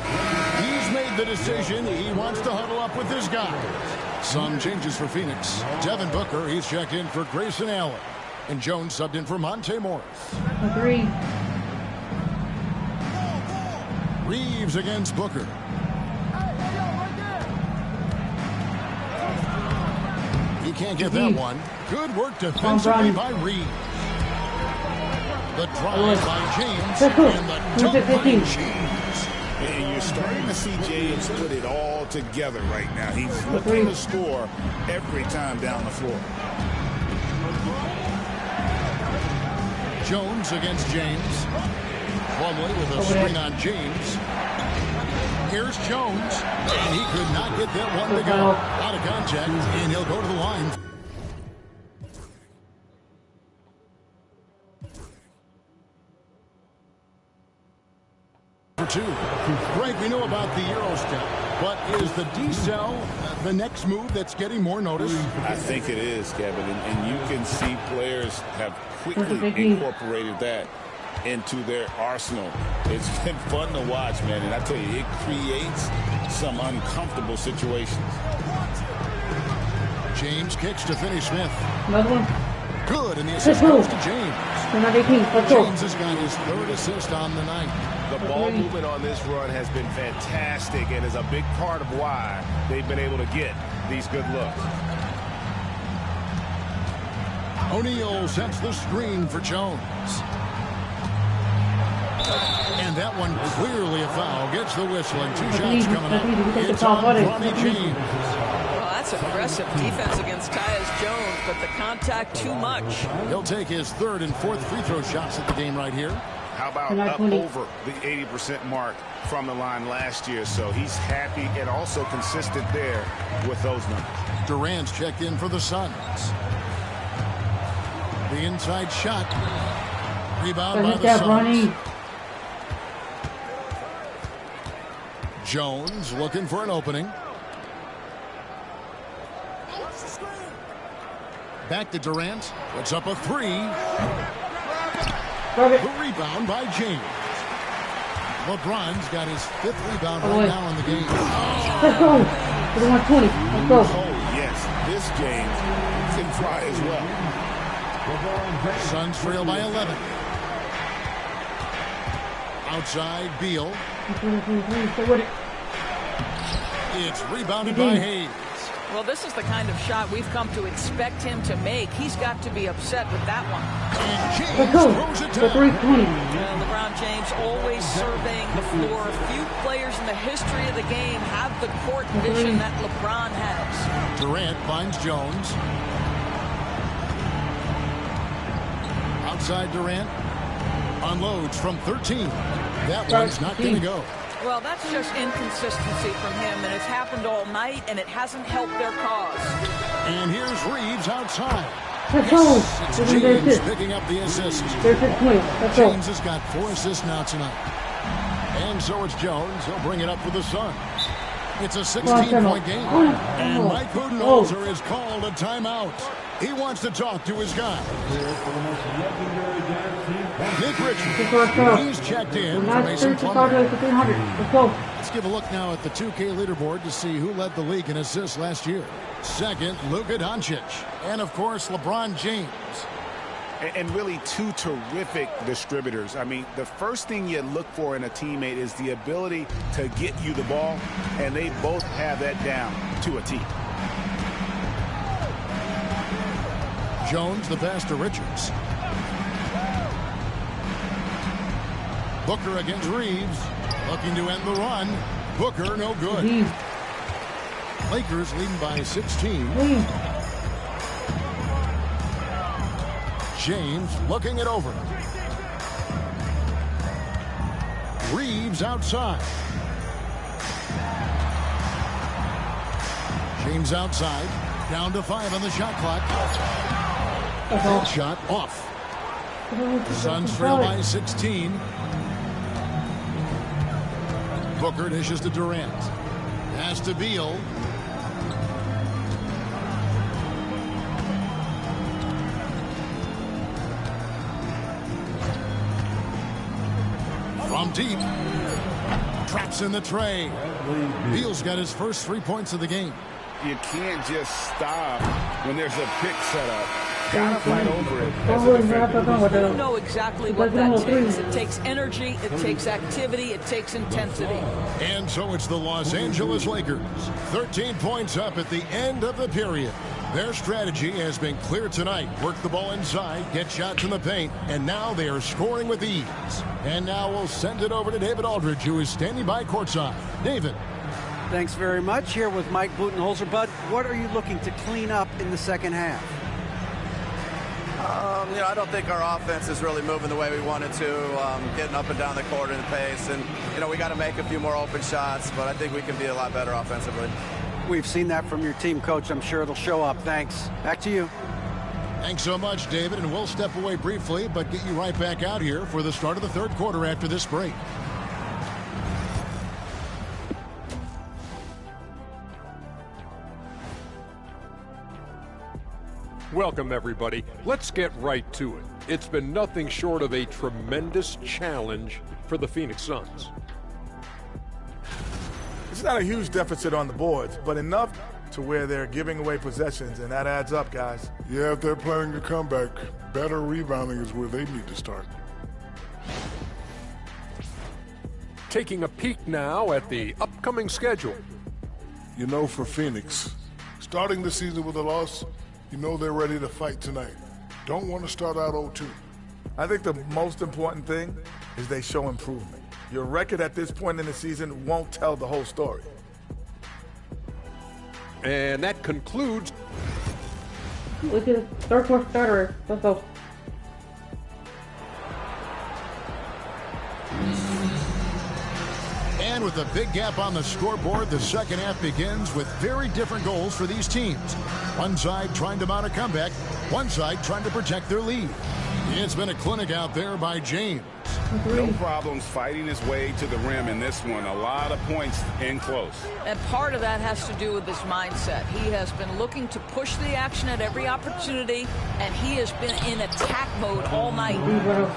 He's made the decision. He wants to huddle up with his guys. Some changes for Phoenix. Devin Booker, he's checked in for Grayson Allen. And Jones subbed in for Monte Morris. Agreed. Reeves against Booker. He can't get that one. Good work defensively by Reeves. The drive by James and the dunk by James. And you're starting to see James put it all together right now. He's looking to score every time down the floor. Jones against James. Plumlee with a screen on James. Here's Jones. And he could not get that one to go. Out of contact, and he'll go to the line. two. Greg, we know about the Euro step, but is the D-cell the next move that's getting more notice? I think it is, Kevin, and you can see players have quickly incorporated that into their arsenal. It's been fun to watch, man, and I tell you, it creates some uncomfortable situations. James kicks to Finney Smith. Another one. Good, and the assist goes to James. James has got his third assist on the night. The ball movement on this run has been fantastic and is a big part of why they've been able to get these good looks. O'Neal sets the screen for Jones. And that one clearly a foul. Gets the whistle and two shots coming up. It's on Bronny James. Well, that's aggressive defense against Tyus Jones, but the contact too much. He'll take his third and fourth free throw shots at the game right here. How about up over the 80% mark from the line last year? So he's happy and also consistent there with those numbers. Durant's checked in for the Suns. The inside shot. Rebound by the Suns. Jones looking for an opening. Back to Durant. Puts up a three. The rebound by James. LeBron's got his fifth rebound right now in the game. Let's go. We want 20. Let's go. Oh, yes. This James can try as well. Suns trail by 11. Outside, Beal. It's rebounded by Hayes. Well, this is the kind of shot we've come to expect him to make. He's got to be upset with that one. And James throws it down. LeBron James always surveying the floor. Few players in the history of the game have the court vision that LeBron has. Durant finds Jones. Outside Durant. Unloads from 13. That one's not going to go. Well, that's just inconsistency from him, and it's happened all night, and it hasn't helped their cause. And here's Reeves outside. Yes, it's James picking up the assist. James has got 4 assists now tonight. And so it's Jones. He'll bring it up for the Suns. It's a 16-point game. And Mike Budenholzer is called a timeout. He wants to talk to his guy. Nick Richards. He's checked in for Mason Plumlee. Let's give a look now at the 2K leaderboard to see who led the league in assists last year. Second, Luka Doncic. And, of course, LeBron James. And really two terrific distributors. I mean, the first thing you look for in a teammate is the ability to get you the ball, and they both have that down to a T. Jones, the pass to Richards. Booker against Reeves. Looking to end the run. Booker, no good. Lakers leading by 16. James looking it over. Reeves outside. James outside. Down to 5 on the shot clock. Shot off. Suns trail by 16. Booker dishes to Durant. Pass to Beal. From deep. Traps in the tray. Beal's got his first 3 points of the game. You can't just stop when there's a pick set up. Gotta fight over it. You don't know exactly what that takes. It takes energy, it takes activity, it takes intensity. And so it's the Los Angeles Lakers. 13 points up at the end of the period. Their strategy has been clear tonight. Work the ball inside, get shots in the paint, and now they are scoring with ease. And now we'll send it over to David Aldridge, who is standing by courtside. David. Thanks very much. Here with Mike Budenholzer. Bud, what are you looking to clean up in the second half? I don't think our offense is really moving the way we wanted to, getting up and down the court in the pace. And, we got to make a few more open shots, but I think we can be a lot better offensively. We've seen that from your team, Coach. I'm sure it'll show up. Thanks. Back to you. Thanks so much, David. And we'll step away briefly, but get you right back out here for the start of the third quarter after this break. Welcome, everybody. Let's get right to it. It's been nothing short of a tremendous challenge for the Phoenix Suns. It's not a huge deficit on the boards, but enough to where they're giving away possessions, and that adds up, guys. Yeah, if they're planning a comeback, better rebounding is where they need to start. Taking a peek now at the upcoming schedule. You know, for Phoenix, starting the season with a loss, you know they're ready to fight tonight. Don't want to start out 0-2. I think the most important thing is they show improvement. Your record at this point in the season won't tell the whole story. And that concludes. Look at third quarter starter. Let's go. And with a big gap on the scoreboard, the second half begins with very different goals for these teams. One side trying to mount a comeback, one side trying to protect their lead. It's been a clinic out there by James. No problems fighting his way to the rim in this one. A lot of points in close. And part of that has to do with his mindset. He has been looking to push the action at every opportunity, and he has been in attack mode all night.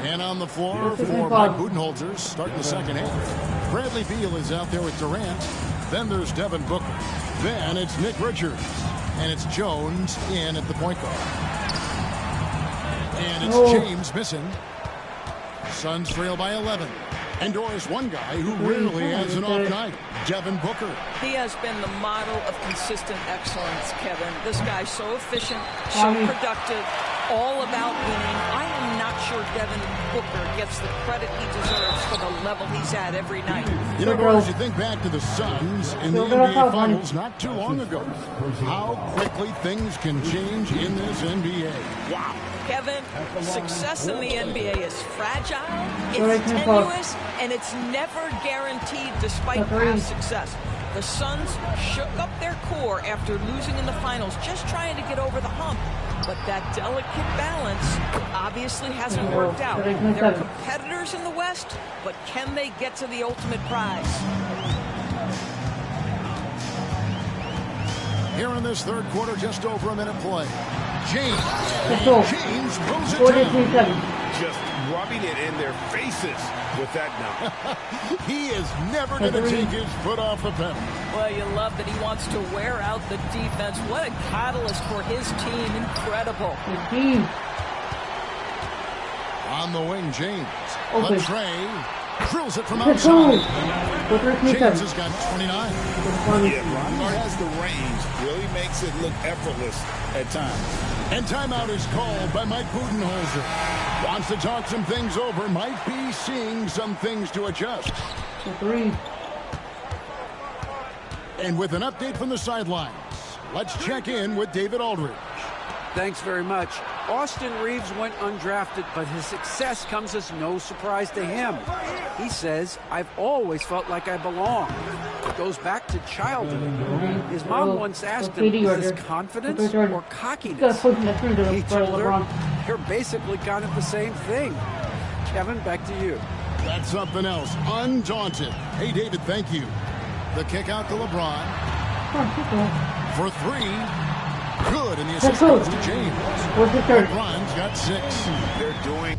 And on the floor for Mike Budenholzer, starting the second half. Bradley Beal is out there with Durant. Then there's Devin Booker. Then it's Nick Richards. And it's Jones in at the point guard. And it's James missing. Suns trail by 11. And Doris, one guy who rarely has an off night, Devin Booker. He has been the model of consistent excellence, Kevin. This guy's so efficient, so productive, all about winning. I am not sure Devin Booker gets the credit he deserves for the level he's at every night. You know, Doris, you think back to the Suns in the NBA Finals not too long ago. How quickly things can change in this NBA. Wow. Kevin, success in the NBA is fragile, it's tenuous, and it's never guaranteed despite past success. The Suns shook up their core after losing in the finals, just trying to get over the hump. But that delicate balance obviously hasn't worked out. They're competitors in the West, but can they get to the ultimate prize? Here in this third quarter, just over a minute play. James throws it down. Just rubbing it in their faces with that now. He is never going to take his foot off the pedal. Well, you love that he wants to wear out the defense. What a catalyst for his team. Incredible. On the wing, James. A tray. Drills it from outside. James has got 29. Yeah, Ronnie has the range. Really makes it look effortless at times. And timeout is called by Mike Budenholzer. Wants to talk some things over. Might be seeing some things to adjust. And with an update from the sidelines, let's check in with David Aldridge. Thanks very much. Austin Reeves went undrafted, but his success comes as no surprise to him. He says, I've always felt like I belong. It goes back to childhood. His mom once asked him, is this confidence or cockiness? He told her, you're basically kind of the same thing. Kevin, back to you. That's something else. Undaunted. Hey, David, thank you. The kick out to LeBron. For three. Good, and the assist goes to James. LeBron's got 6. They're doing.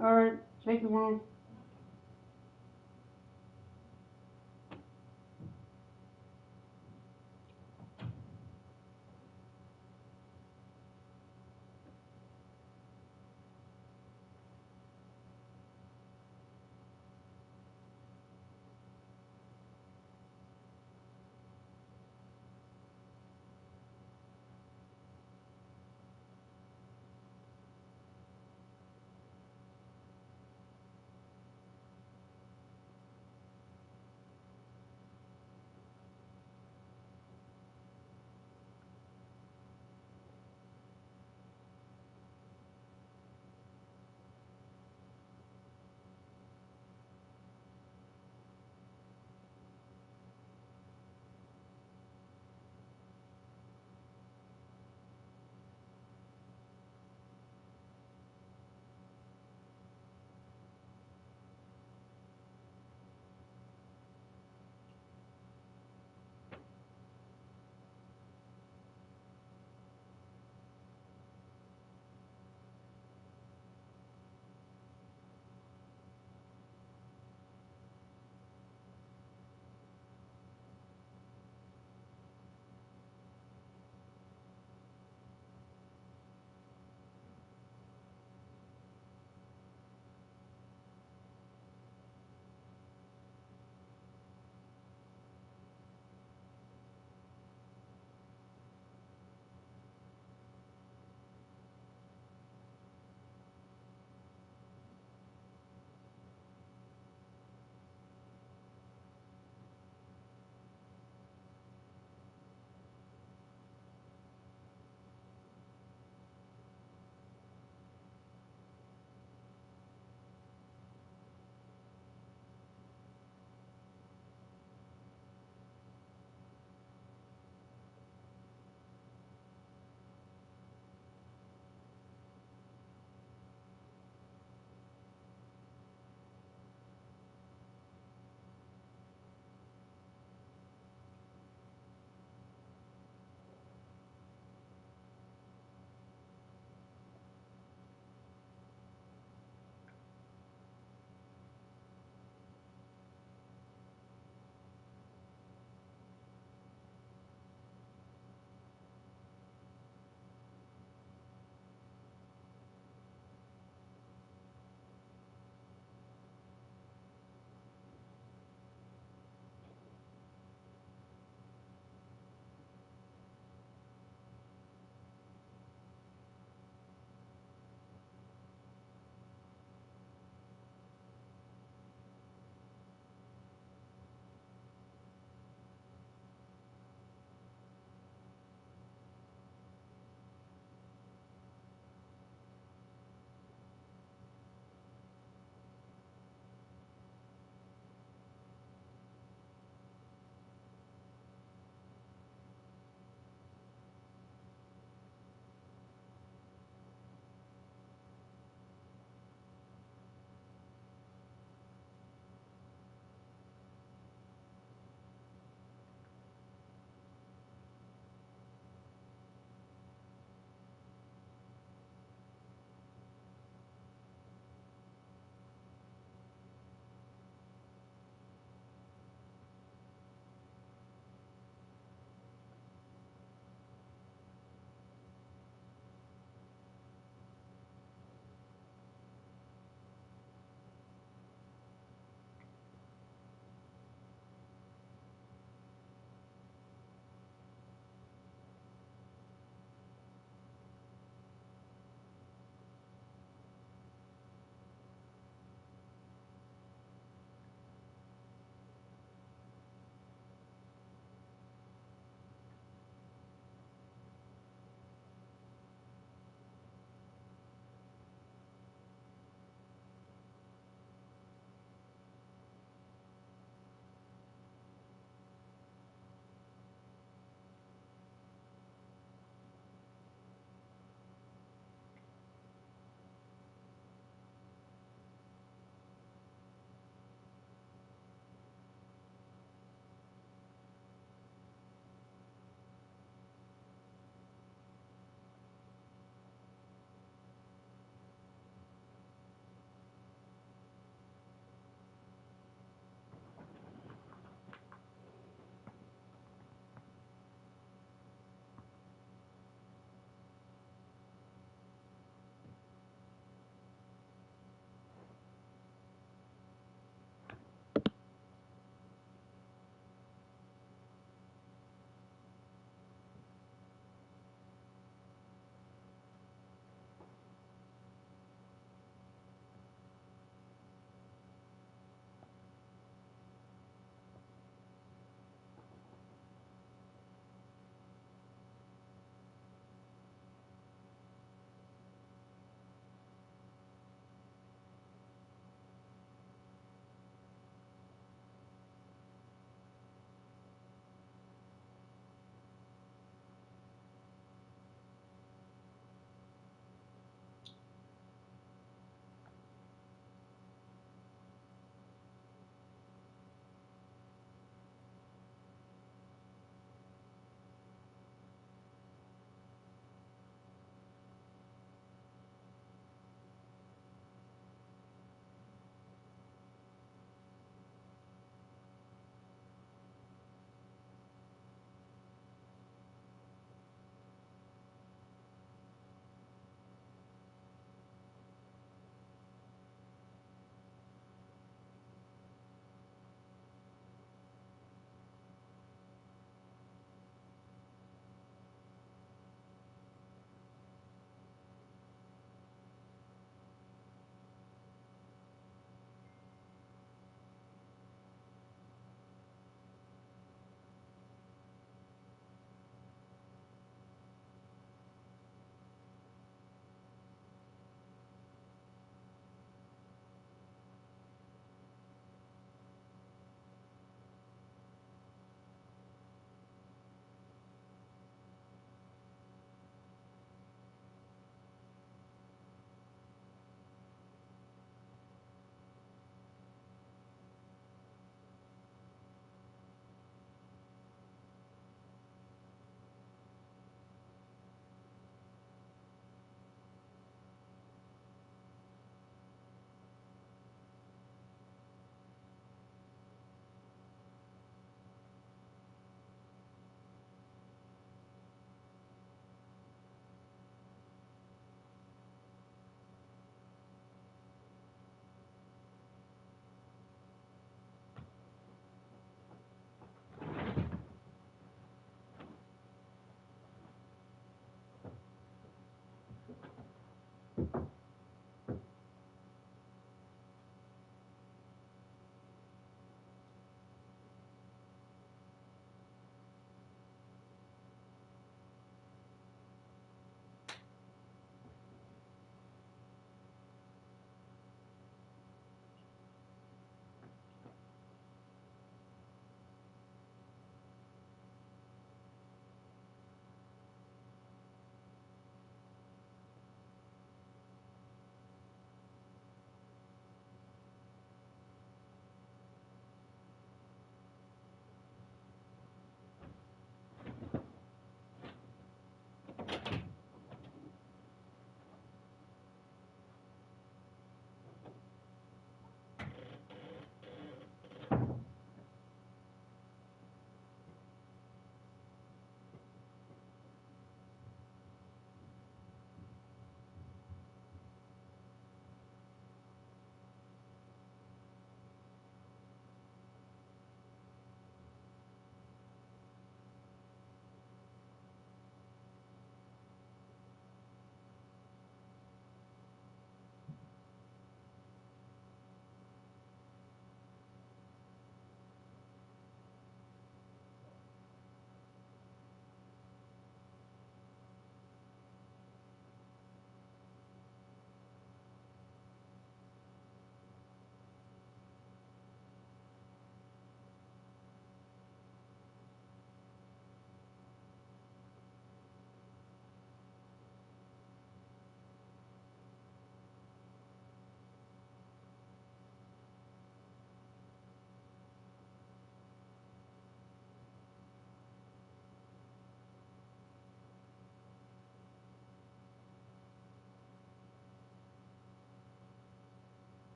Alright, thank you, Mom.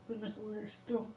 Goodness, we're still.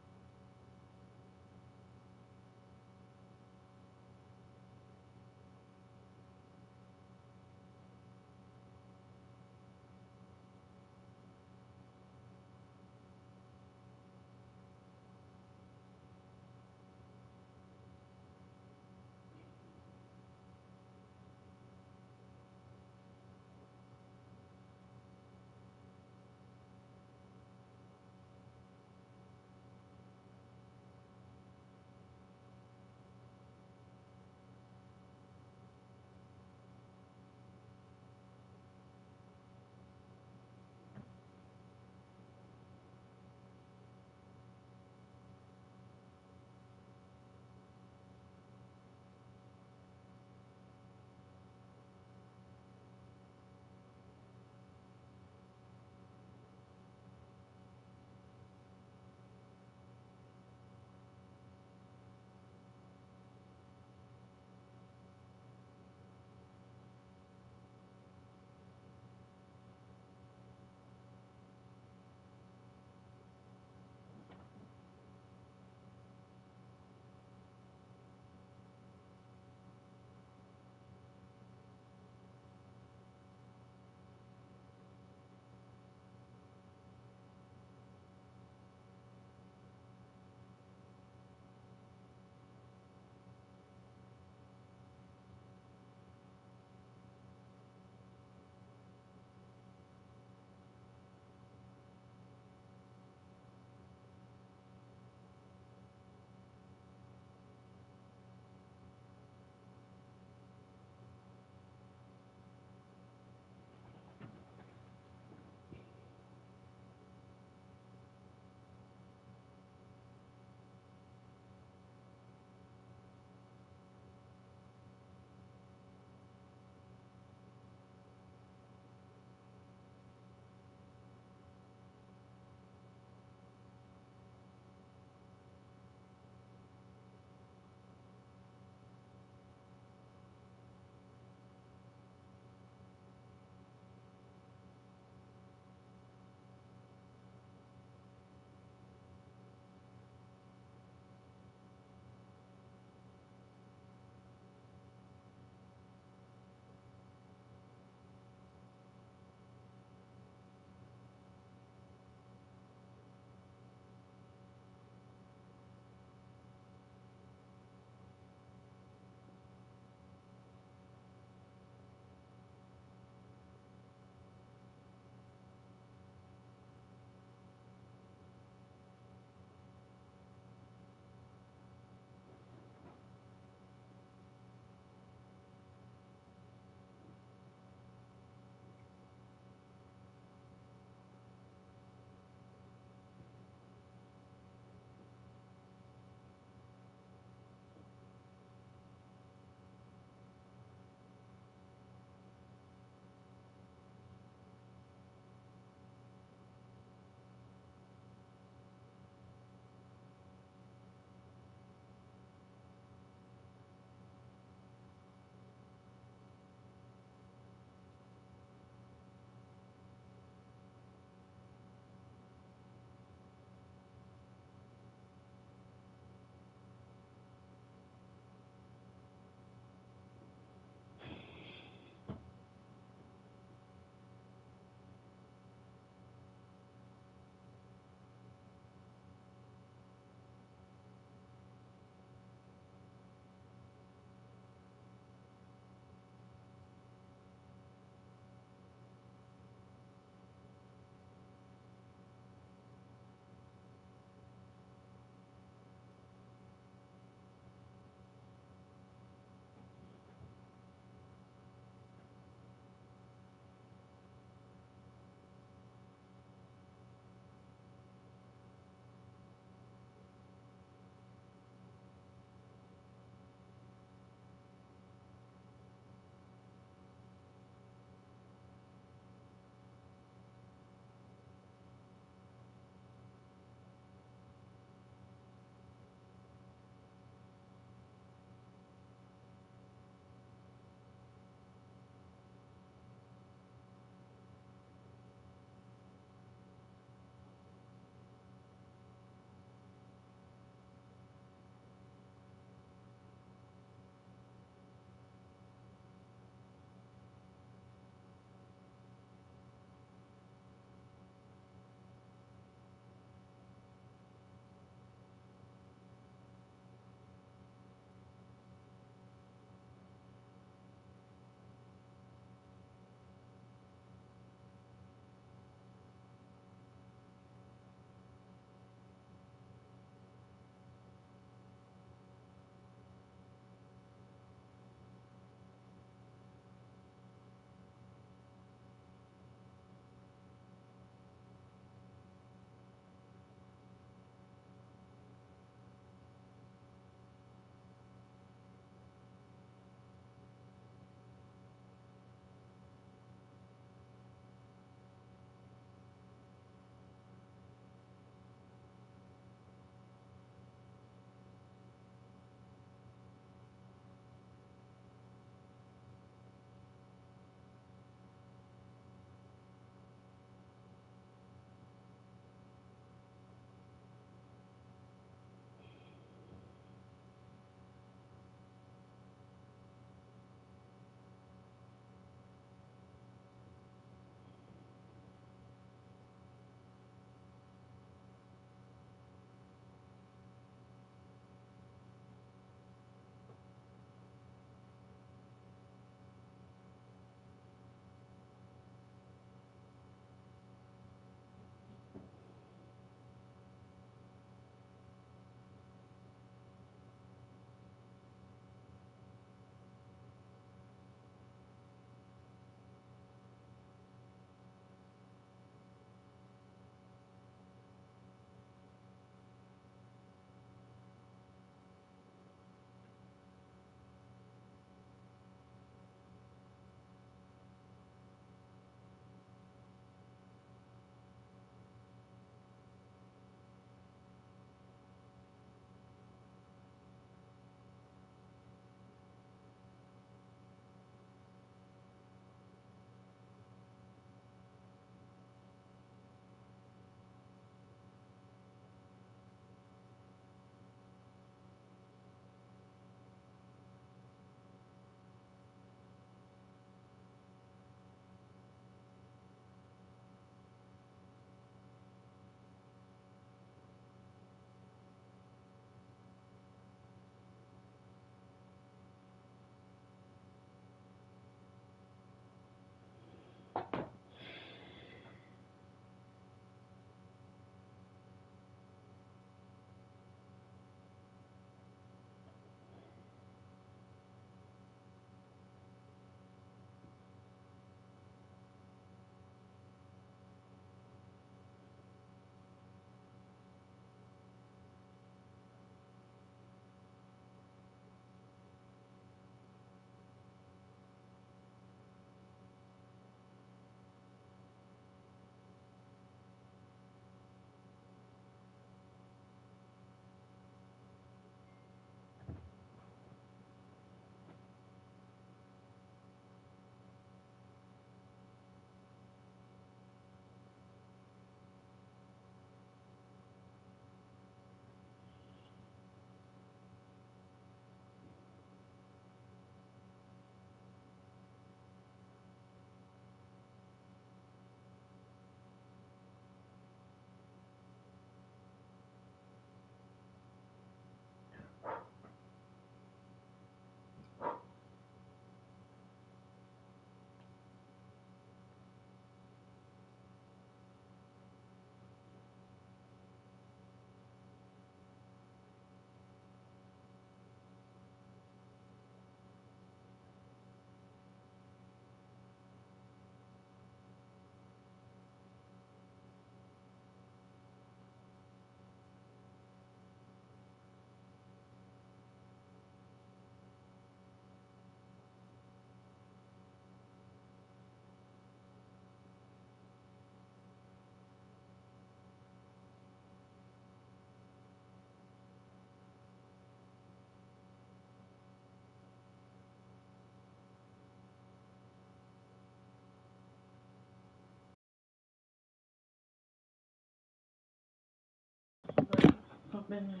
business.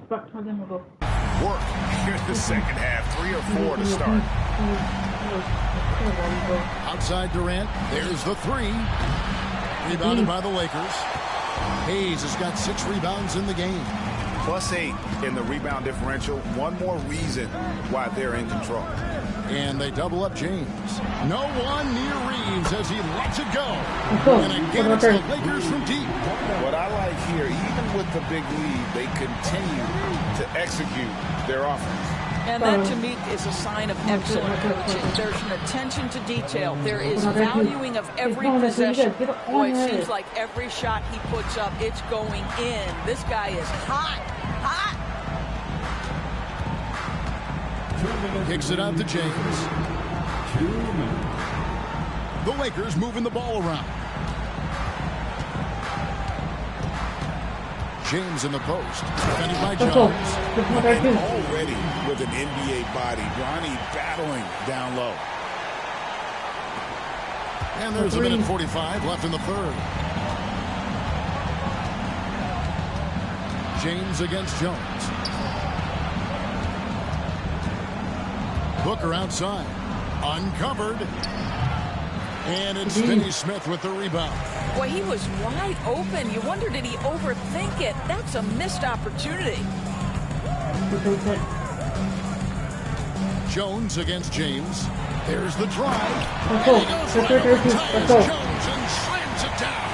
Back to them ago. Work here in the second half. 3 or 4 to start. Outside Durant. There's the three. Rebounded by the Lakers. Hayes has got 6 rebounds in the game. +8 in the rebound differential. One more reason why they're in control. And they double up James. No one near Reeves as he lets it go. And again, it's the Lakers from deep. What I like here, even with the big lead, they continue to execute their offense. And that, to me, is a sign of excellent coaching. There's an attention to detail. There is valuing of every possession. Boy, it seems like every shot he puts up, it's going in. This guy is hot. Hot. Kicks it out to James. 2 minutes. The Lakers moving the ball around. James in the post. Defended by Jones. And already with an NBA body. Bronny battling down low. And there's 1:45 left in the third. James against Jones. Booker outside. Uncovered. And it's Finney Smith with the rebound. Boy, he was wide open. You wonder, did he overthink it? That's a missed opportunity. Jones against James. There's the drive. And he goes right over Tyus Jones and slams it down.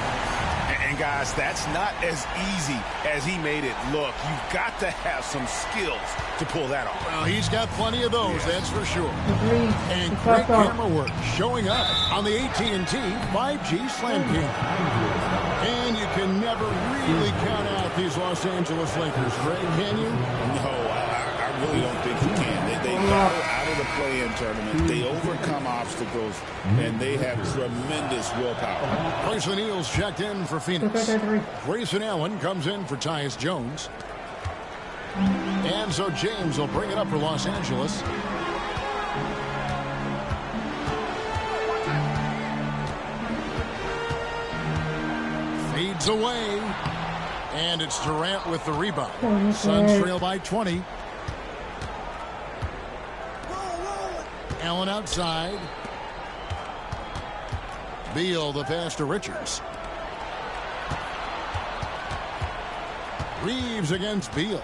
And guys, that's not as easy as he made it look. You've got to have some skills to pull that off. Well, he's got plenty of those, that's for sure. And great camera work showing up on the AT&T 5G Slam King. And you can never really count out these Los Angeles Lakers, Greg, can you? No, I really don't think you can. They battle out of the play-in tournament. They overcome obstacles, and they have tremendous willpower. Grayson Neal's checked in for Phoenix. Grayson Allen comes in for Tyus Jones. And so James will bring it up for Los Angeles. Feeds away. And it's Durant with the rebound. Suns trail by 20. Allen outside. Beal the pass to Richards. Reeves against Beal.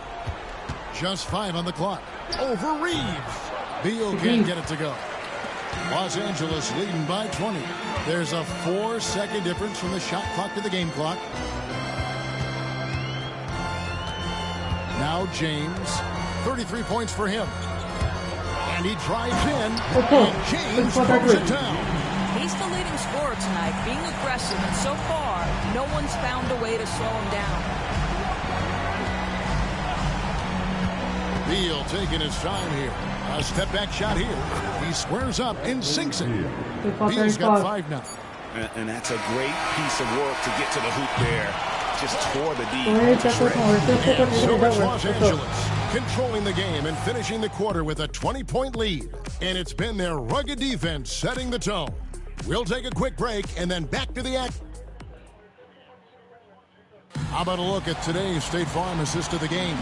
Just 5 on the clock. Over Reeves. Beal can't get it to go. Los Angeles leading by 20. There's a 4-second difference from the shot clock to the game clock. Now James. 33 points for him. And he drives in. And James throws it down. He's the leading scorer tonight, being aggressive, and so far, no one's found a way to slow him down. Beal taking his time here. A step-back shot here. He squares up and sinks it. Beal's got 5 now. And that's a great piece of work to get to the hoop there. Just tore the D. And so it's Los Angeles controlling the game and finishing the quarter with a 20-point lead. And it's been their rugged defense setting the tone. We'll take a quick break and then back to the act. How about a look at today's State Farm assist of the game?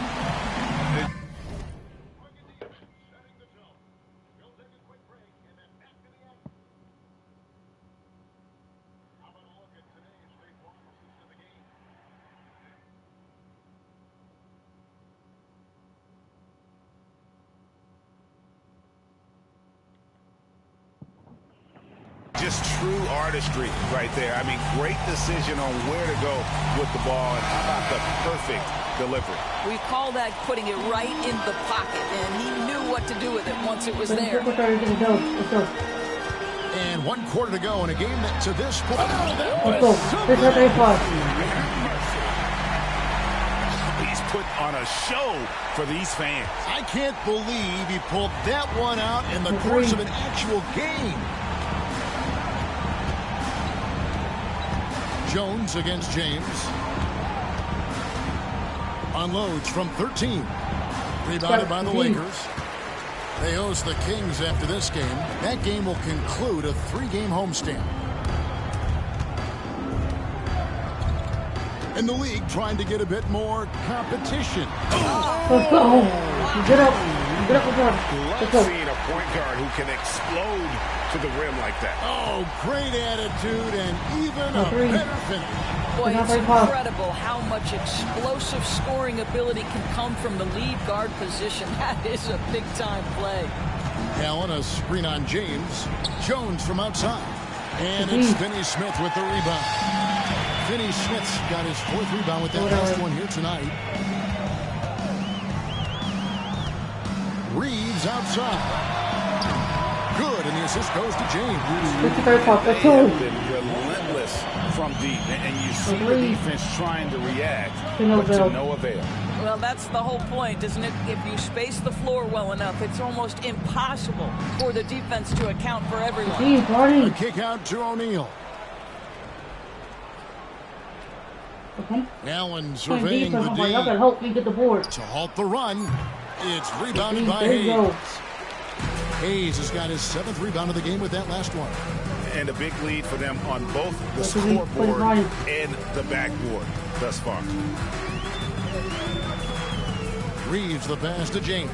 Just true artistry right there. I mean, great decision on where to go with the ball, and how about the perfect delivery? We call that putting it right in the pocket, and he knew what to do with it once it was there. And 1 quarter to go in a game that to this point. He's put on a show for these fans. I can't believe he pulled that one out in the course of an actual game. Jones against James. Unloads from 13. Rebounded by the Lakers. They host the Kings after this game. That game will conclude a 3-game homestand. And the league trying to get a bit more competition. Let's go. Get up. Get up. Love seeing a point guard who can explode to the rim like that. Oh, great attitude and even a better finish. Boy, it's incredible how much explosive scoring ability can come from the lead guard position. That is a big-time play. Allen, a screen on James. Jones from outside. And it's Finney-Smith with the rebound. Finney-Smith's got his 4th rebound with that last one here tonight. Reeves outside. Good, and the assist goes to James. They have been relentless from deep, and you see the defense trying to react, but to no avail. Well, that's the whole point, isn't it? If you space the floor well enough, it's almost impossible for the defense to account for everyone. A kick out to O'Neal. Allen surveying the D. Help me get the board. To halt the run, it's rebounded by Hayes. Hayes has got his 7th rebound of the game with that last one. And a big lead for them on both the scoreboard and the backboard thus far. Reeves the pass to James.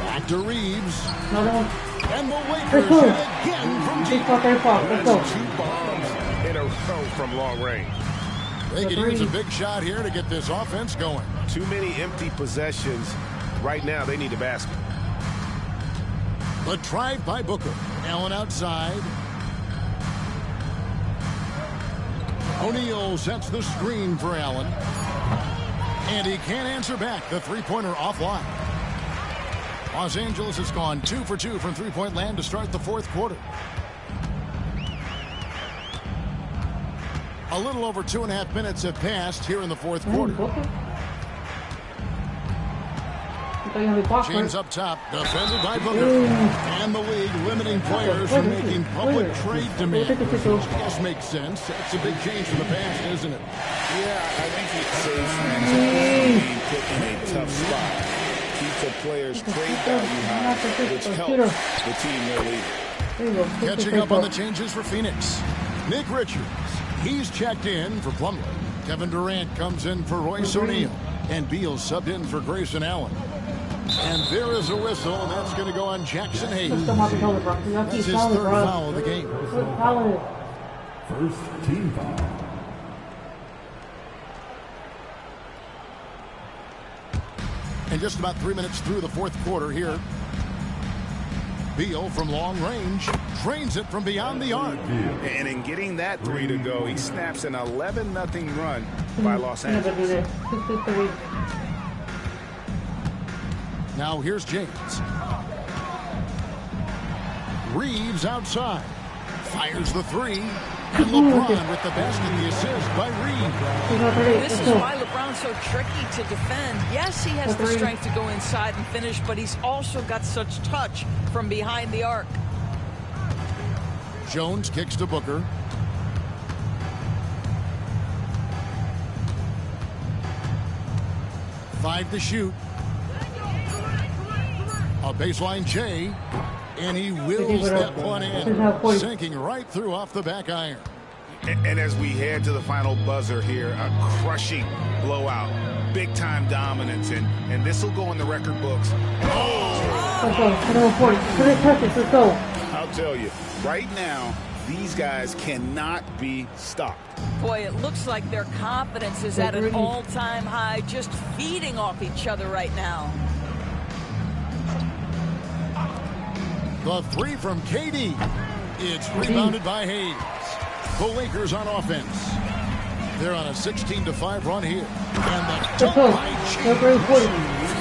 Back to Reeves. And the Lakers again from deep. Let's go. 2 bombs in a row from long range. They could use a big shot here to get this offense going. Too many empty possessions. Right now, they need a basket. The drive by Booker. Allen outside. O'Neal sets the screen for Allen. And he can't answer back. The 3-pointer offline. Los Angeles has gone 2 for 2 from 3-point land to start the 4th quarter. A little over 2.5 minutes have passed here in the 4th quarter. James up top, defended by Booker. And the league limiting players from making public trade demands. This makes sense. It's a big change from the past, isn't it? Yeah, I think it saves fans being put in a tough spot. Keeps the players' trade value high, which helps the team they're leading. Catching up on the changes for Phoenix. Nick Richards, he's checked in for Plumlee. Kevin Durant comes in for Royce O'Neal. And Beal subbed in for Grayson Allen. And there is a whistle, and that's going to go on Jackson Hayes. That's his 3rd foul of the game. First team foul. And just about 3 minutes through the 4th quarter here. Beal from long range drains it from beyond the arc. And in getting that 3 to go, he snaps an 11-0 run by Los Angeles. Now here's James. Reeves outside. Fires the 3. And LeBron with the basket, the assist by Reeves. This is why LeBron's so tricky to defend. Yes, he has the strength to go inside and finish, but he's also got such touch from behind the arc. Jones kicks to Booker. Five to shoot. A baseline J, and he wills that one in, sinking right through off the back iron. And as we head to the final buzzer here, a crushing blowout, big-time dominance, and this will go in the record books. I'll tell you, right now, these guys cannot be stopped. Boy, it looks like their confidence is at an all-time high, just feeding off each other right now. The 3 from KD. It's rebounded by Hayes. The Lakers on offense. They're on a 16-5 run here. And the dunk by James.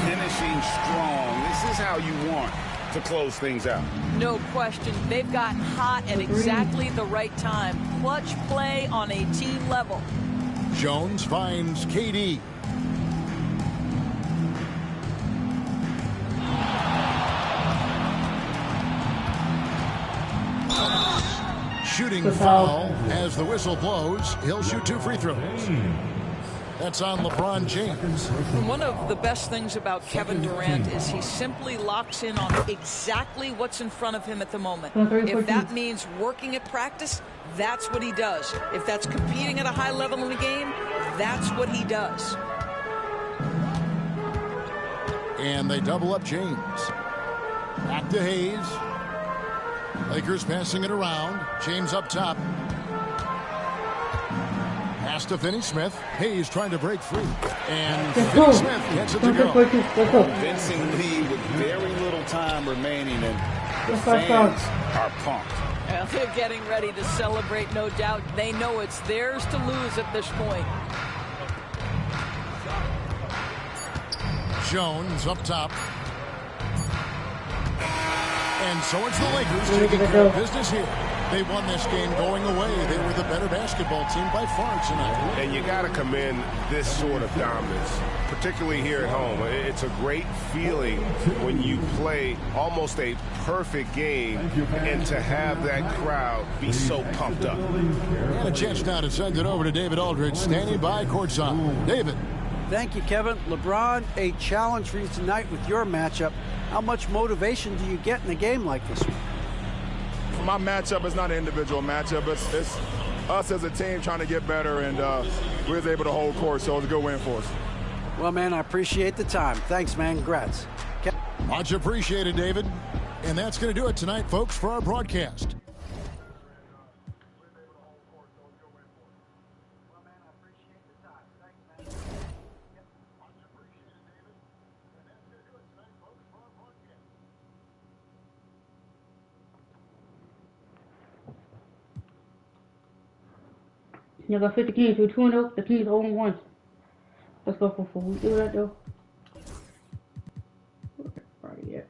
Finishing strong. This is how you want to close things out. No question. They've gotten hot at exactly the right time. Clutch play on a team level. Jones finds KD. Shooting foul as the whistle blows. He'll shoot 2 free throws. That's on LeBron James. One of the best things about Kevin Durant is he simply locks in on exactly what's in front of him at the moment. If that means working at practice, that's what he does. If that's competing at a high level in the game, that's what he does. And they double up James. Back to Hayes. Lakers passing it around. James up top. Pass to Finney-Smith. Hayes trying to break free. And Finney-Smith gets it to go. Convincing lead with very little time remaining, and the fans are pumped. Well, they're getting ready to celebrate, no doubt. They know it's theirs to lose at this point. Jones up top. And so it's the Lakers taking care of business here. They won this game going away. They were the better basketball team by far tonight. And you got to commend this sort of dominance, particularly here at home. It's a great feeling when you play almost a perfect game and to have that crowd be so pumped up. And a chance now to send it over to David Aldridge, standing by courtside. David. Thank you, Kevin. LeBron, a challenge for you tonight with your matchup. How much motivation do you get in a game like this one? My matchup is not an individual matchup. It's us as a team trying to get better, and we was able to hold court, so it was a good win for us. Well, man, I appreciate the time. Thanks, man. Congrats. Much appreciated, David. And that's going to do it tonight, folks, for our broadcast. You got 50 Kings. We're 2-0. The Kings 0-1. Let's go for 4. We do that though. Right, yeah.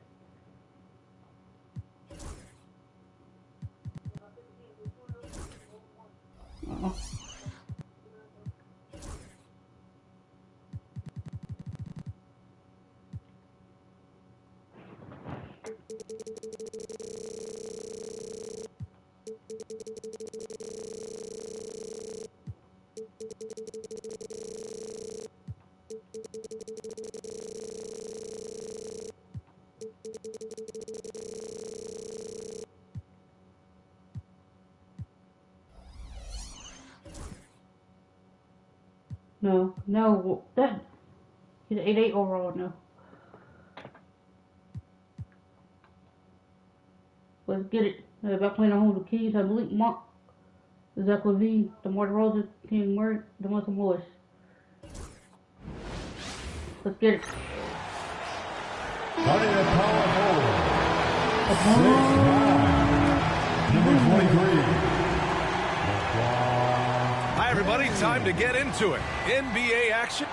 No, that he's 8-8 overall now. Let's get it. About playing at home, the Kings have Malik Monk, Zach Levine, DeMar DeRozan, King Murray, DeMarcus Morris. Let's get it. Starting at power forward, 6'9", number 23. Hi, everybody. Time to get into it. NBA action.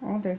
Okay.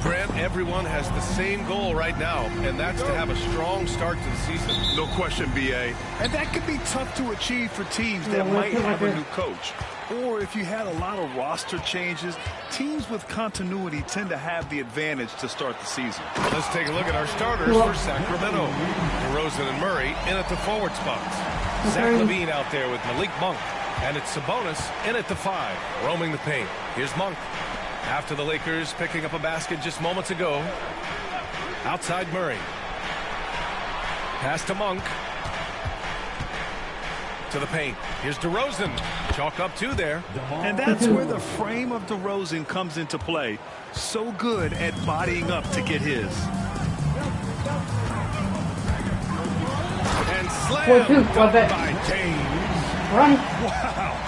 Grant, everyone has the same goal right now, and that's to have a strong start to the season. No question, B.A. And that could be tough to achieve for teams that might have a new coach. Or if you had a lot of roster changes, teams with continuity tend to have the advantage to start the season. Let's take a look at our starters for Sacramento. DeRozan and Murray in at the forward spots. Zach LaVine out there with Malik Monk. And it's Sabonis in at the 5, roaming the paint. Here's Monk. After the Lakers picking up a basket just moments ago. Outside Murray. Pass to Monk. To the paint. Here's DeRozan. Chalk up 2 there. And that's where the frame of DeRozan comes into play. So good at bodying up to get his. And slam by James. Wow.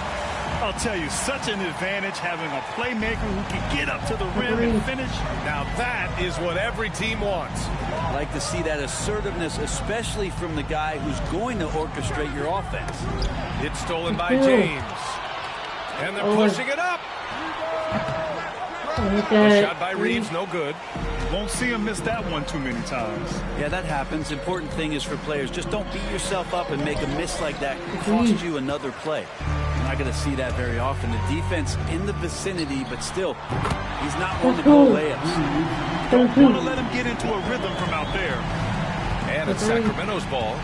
I'll tell you, such an advantage having a playmaker who can get up to the rim and finish. Now that is what every team wants. I like to see that assertiveness, especially from the guy who's going to orchestrate your offense. It's stolen by James. And they're pushing it up. The shot by Reeves, no good. Won't see him miss that one too many times. Yeah, that happens. Important thing is for players, just don't beat yourself up and make a miss like that. It costs you another play. You're not going to see that very often. The defense in the vicinity, but still, he's not one to go layups. Don't want to let him get into a rhythm from out there. And it's Sacramento's ball.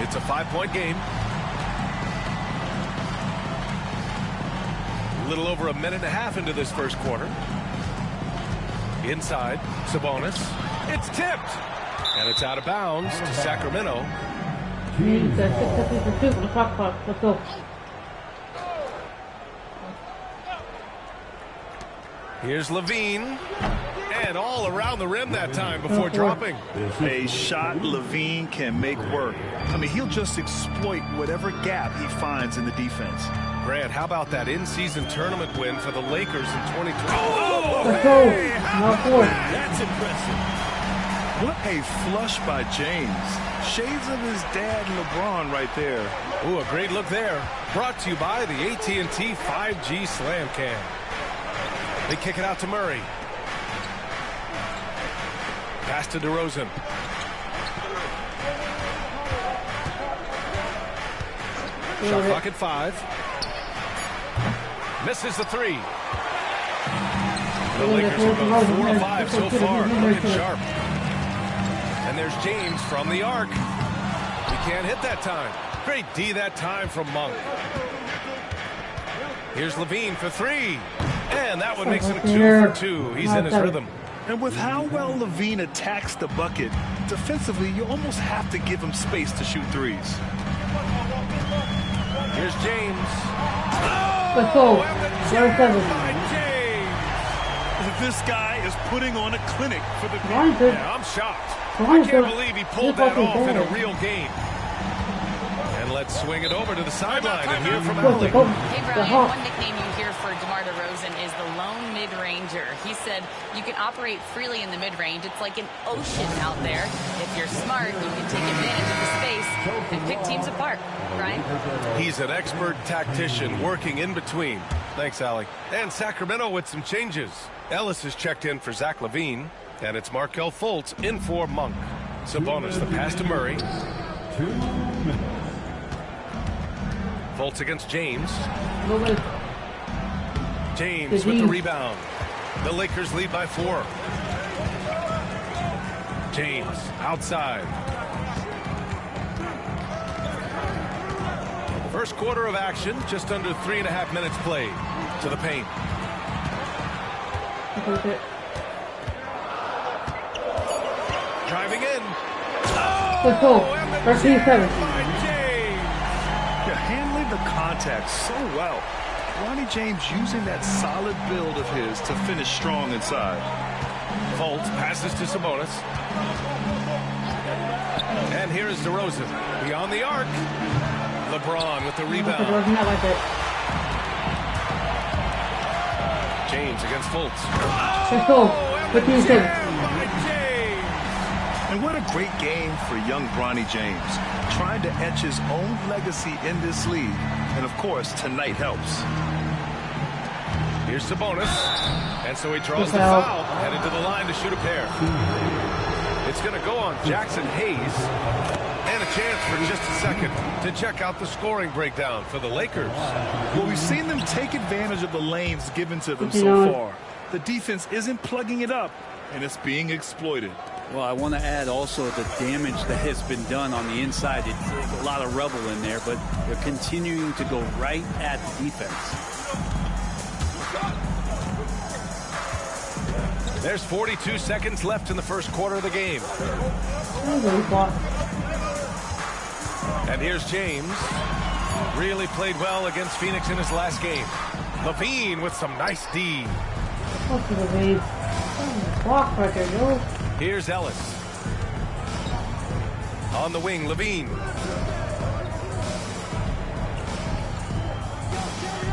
It's a 5-point game. A little over a minute and a half into this first quarter. Inside, Sabonis. It's tipped. And it's out of bounds to Sacramento. Let's go. Here's LaVine. And all around the rim that time before dropping. A shot LaVine can make work. I mean, he'll just exploit whatever gap he finds in the defense. Grant, how about that in-season tournament win for the Lakers in 2020? Hey, that's impressive. What a flush by James. Shades of his dad LeBron right there. Ooh, a great look there. Brought to you by the AT&T 5G Slam Cam. They kick it out to Murray. Pass to DeRozan. Shot clock at 5. Misses the 3. The Lakers have gone 4 of 5 so far, looking sharp. And there's James from the arc. He can't hit that time. Great D that time from Monk. Here's LaVine for 3. And that one makes it 2 for 2. He's in his rhythm. And with how well LaVine attacks the bucket, defensively, you almost have to give him space to shoot threes. Here's James. Let's go. This guy is putting on a clinic for the game. Yeah, I'm shocked. I can't believe he pulled that off in a real game. And let's swing it over to the sideline and hear from Ali. Hey, Brian, one nickname you hear for DeMar DeRozan is the lone mid-ranger. He said you can operate freely in the mid-range. It's like an ocean out there. If you're smart, you can take advantage of the space and pick teams apart. Brian? He's an expert tactician working in between. Thanks, Allie. And Sacramento with some changes. Ellis has checked in for Zach LaVine, and it's Markelle Fultz in for Monk. Sabonis, the pass to Murray. 2 minutes. Fultz against James. James with the rebound. The Lakers lead by 4. James outside. First quarter of action, just under 3.5 minutes played. To the paint. Driving in. Let's go. 13-7. Yeah, handling the contact so well. Bronny James using that solid build of his to finish strong inside. Fultz passes to Sabonis. And here is DeRozan. Beyond the arc. LeBron with the rebound. James against Fultz. Let's go. 15-7. And what a great game for young Bronny James. Trying to etch his own legacy in this league. And of course, tonight helps. Here's Sabonis. And so he draws the foul, headed to the line to shoot a pair. It's going to go on Jackson Hayes. And a chance for just a second to check out the scoring breakdown for the Lakers. Well, we've seen them take advantage of the lanes given to them so far. The defense isn't plugging it up, and it's being exploited. Well, I want to add also the damage that has been done on the inside. It's a lot of rubble in there, but they're continuing to go right at the defense. There's 42 seconds left in the first quarter of the game. And here's James. Really played well against Phoenix in his last game. Levine with some nice D. Here's Ellis. On the wing, Levine.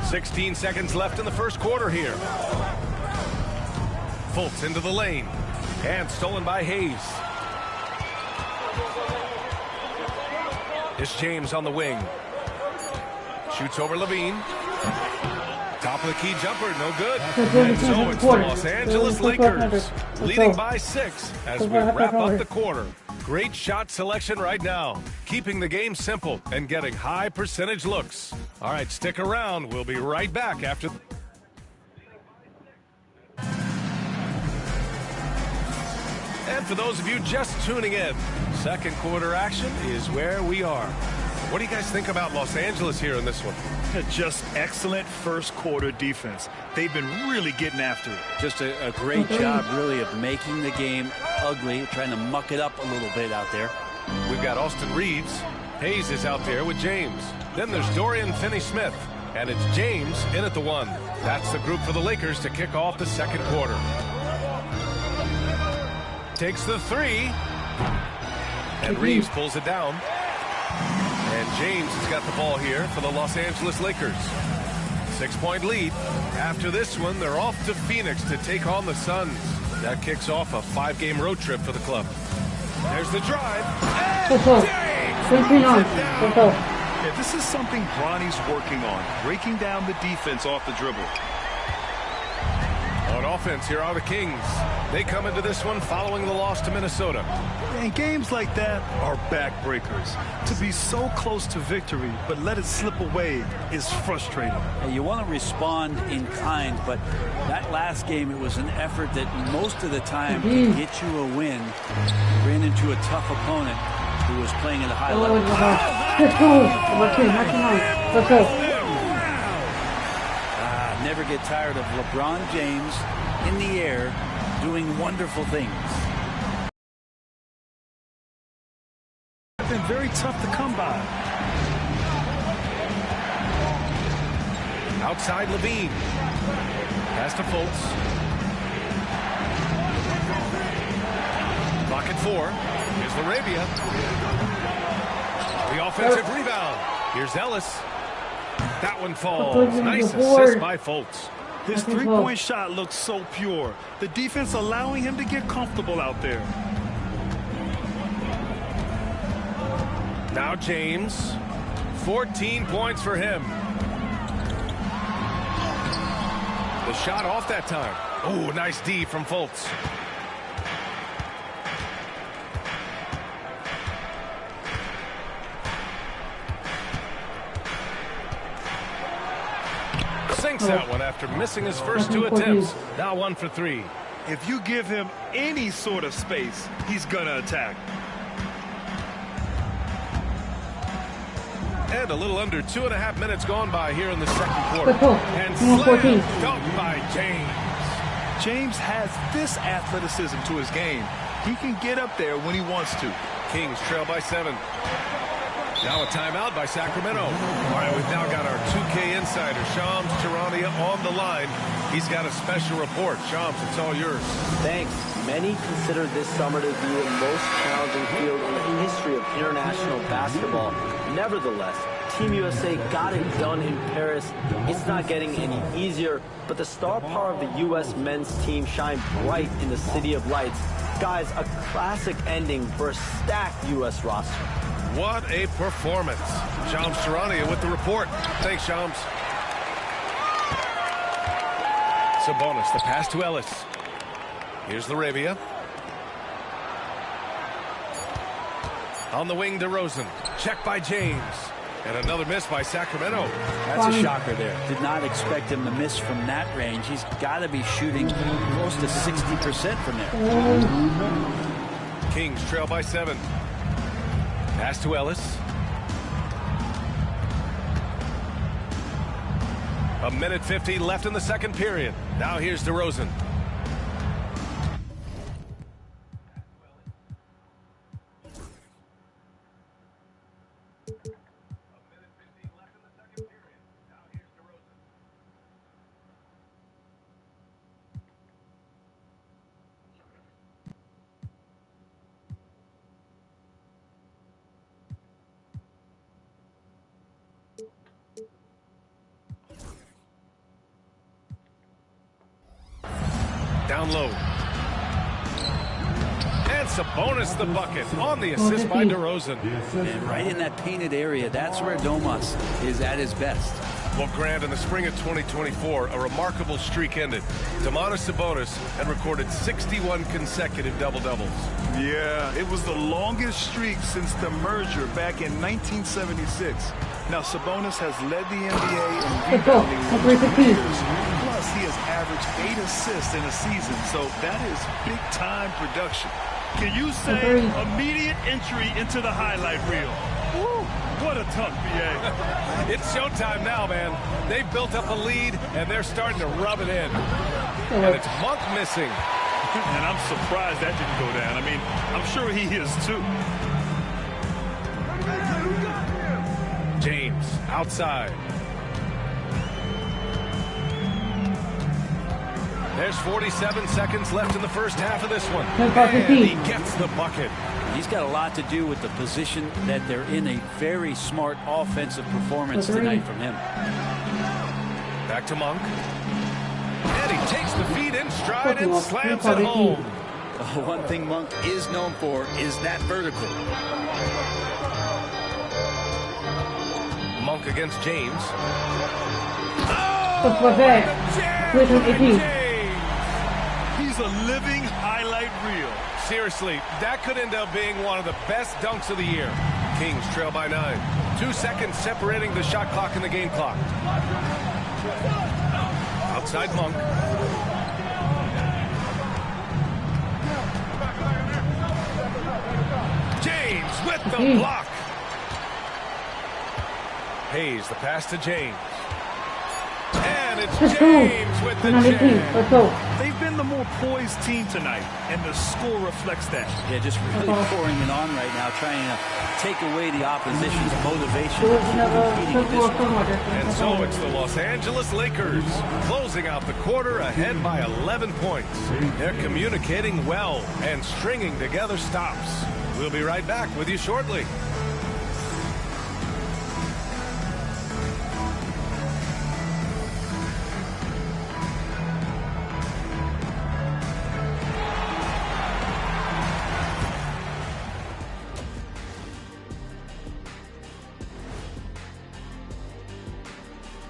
16 seconds left in the first quarter here. Fultz into the lane. And stolen by Hayes. It's James on the wing. Shoots over Levine. Top of the key jumper, no good. And so it's the Los Angeles Lakers leading by 6 as we wrap up the quarter. Great shot selection right now, keeping the game simple and getting high percentage looks. All right, stick around. We'll be right back after. And for those of you just tuning in, second quarter action is where we are. What do you guys think about Los Angeles here in this one? Just excellent first quarter defense. They've been really getting after it. Just a great job, really, of making the game ugly, trying to muck it up a little bit out there. We've got Austin Reeves. Hayes is out there with James. Then there's Dorian Finney-Smith. And it's James in at the 1. That's the group for the Lakers to kick off the second quarter. Takes the 3. And Reeves pulls it down. And James has got the ball here for the Los Angeles Lakers. 6-point lead. After this one, they're off to Phoenix to take on the Suns. That kicks off a 5-game road trip for the club. There's the drive. And Yeah, this is something Bronny's working on, breaking down the defense off the dribble. On offense, here are the Kings. They come into this one following the loss to Minnesota. And games like that are backbreakers. To be so close to victory, but let it slip away is frustrating. You want to respond in kind, but that last game, it was an effort that most of the time can get you a win. You ran into a tough opponent who was playing at a high level. Let's go. Never get tired of LeBron James in the air doing wonderful things. It's been very tough to come by. Outside Levine. Pass to Fultz. Clock at 4. Here's Arabia. The offensive rebound. Here's Ellis. That one falls. Nice assist by Fultz. His three-point shot looks so pure. The defense allowing him to get comfortable out there. Now James. 14 points for him. The shot off that time. Oh, nice D from Fultz. Sinks that one after missing his first 2 attempts. Now 1 for 3. If you give him any sort of space, he's going to attack. And a little under 2.5 minutes gone by here in the second quarter. And slam dunk by James. James has this athleticism to his game. He can get up there when he wants to. Kings trail by 7. Now a timeout by Sacramento. All right, we've now got our 2K insider, Shams Charania, on the line. He's got a special report. Shams, it's all yours. Thanks. Many consider this summer to be the most challenging field in the history of international basketball. Nevertheless, Team USA got it done in Paris. It's not getting any easier, but the star power of the U.S. men's team shined bright in the City of Lights. Guys, a classic ending for a stacked U.S. roster. What a performance. Shams Charania with the report. Thanks, Shams. Sabonis, the pass to Ellis. Here's Larabia. On the wing, DeRozan. Check by James. And another miss by Sacramento. That's a shocker there. Did not expect him to miss from that range. He's got to be shooting close to 60% from there. Kings trail by 7. Pass to Ellis. A minute 50 left in the second period. Now here's DeRozan. Down low. And Sabonis the bucket on the assist by DeRozan. And right in that painted area, that's where Domas is at his best. Well, Grant, in the spring of 2024, a remarkable streak ended. Domantas Sabonis had recorded 61 consecutive double-doubles. Yeah, it was the longest streak since the merger back in 1976. Now, Sabonis has led the NBA in rebounding for years. Plus, he has averaged 8 assists in a season, so that is big-time production. Can you say immediate entry into the highlight reel? Woo! What a tough BA. It's showtime now, man. They've built up a lead, and they're starting to rub it in. And it's Monk missing. And I'm surprised that didn't go down. I mean, I'm sure he is, too. James, outside. There's 47 seconds left in the first half of this one. And he gets the bucket. He's got a lot to do with the position that they're in. A very smart offensive performance tonight from him. Back to Monk. And he takes the feed in stride and slams it home. One thing Monk is known for is that vertical. Monk against James. He's a living highlight reel. Seriously, that could end up being one of the best dunks of the year. Kings trail by 9. 2 seconds separating the shot clock and the game clock. Outside Monk. James with the block. Hayes, the pass to James. And it's James with the jam. They've been the more poised team tonight, and the score reflects that. Yeah, just really pouring it on right now, trying to take away the opposition's motivation. And so it's the Los Angeles Lakers closing out the quarter ahead by 11 points. They're communicating well and stringing together stops. We'll be right back with you shortly.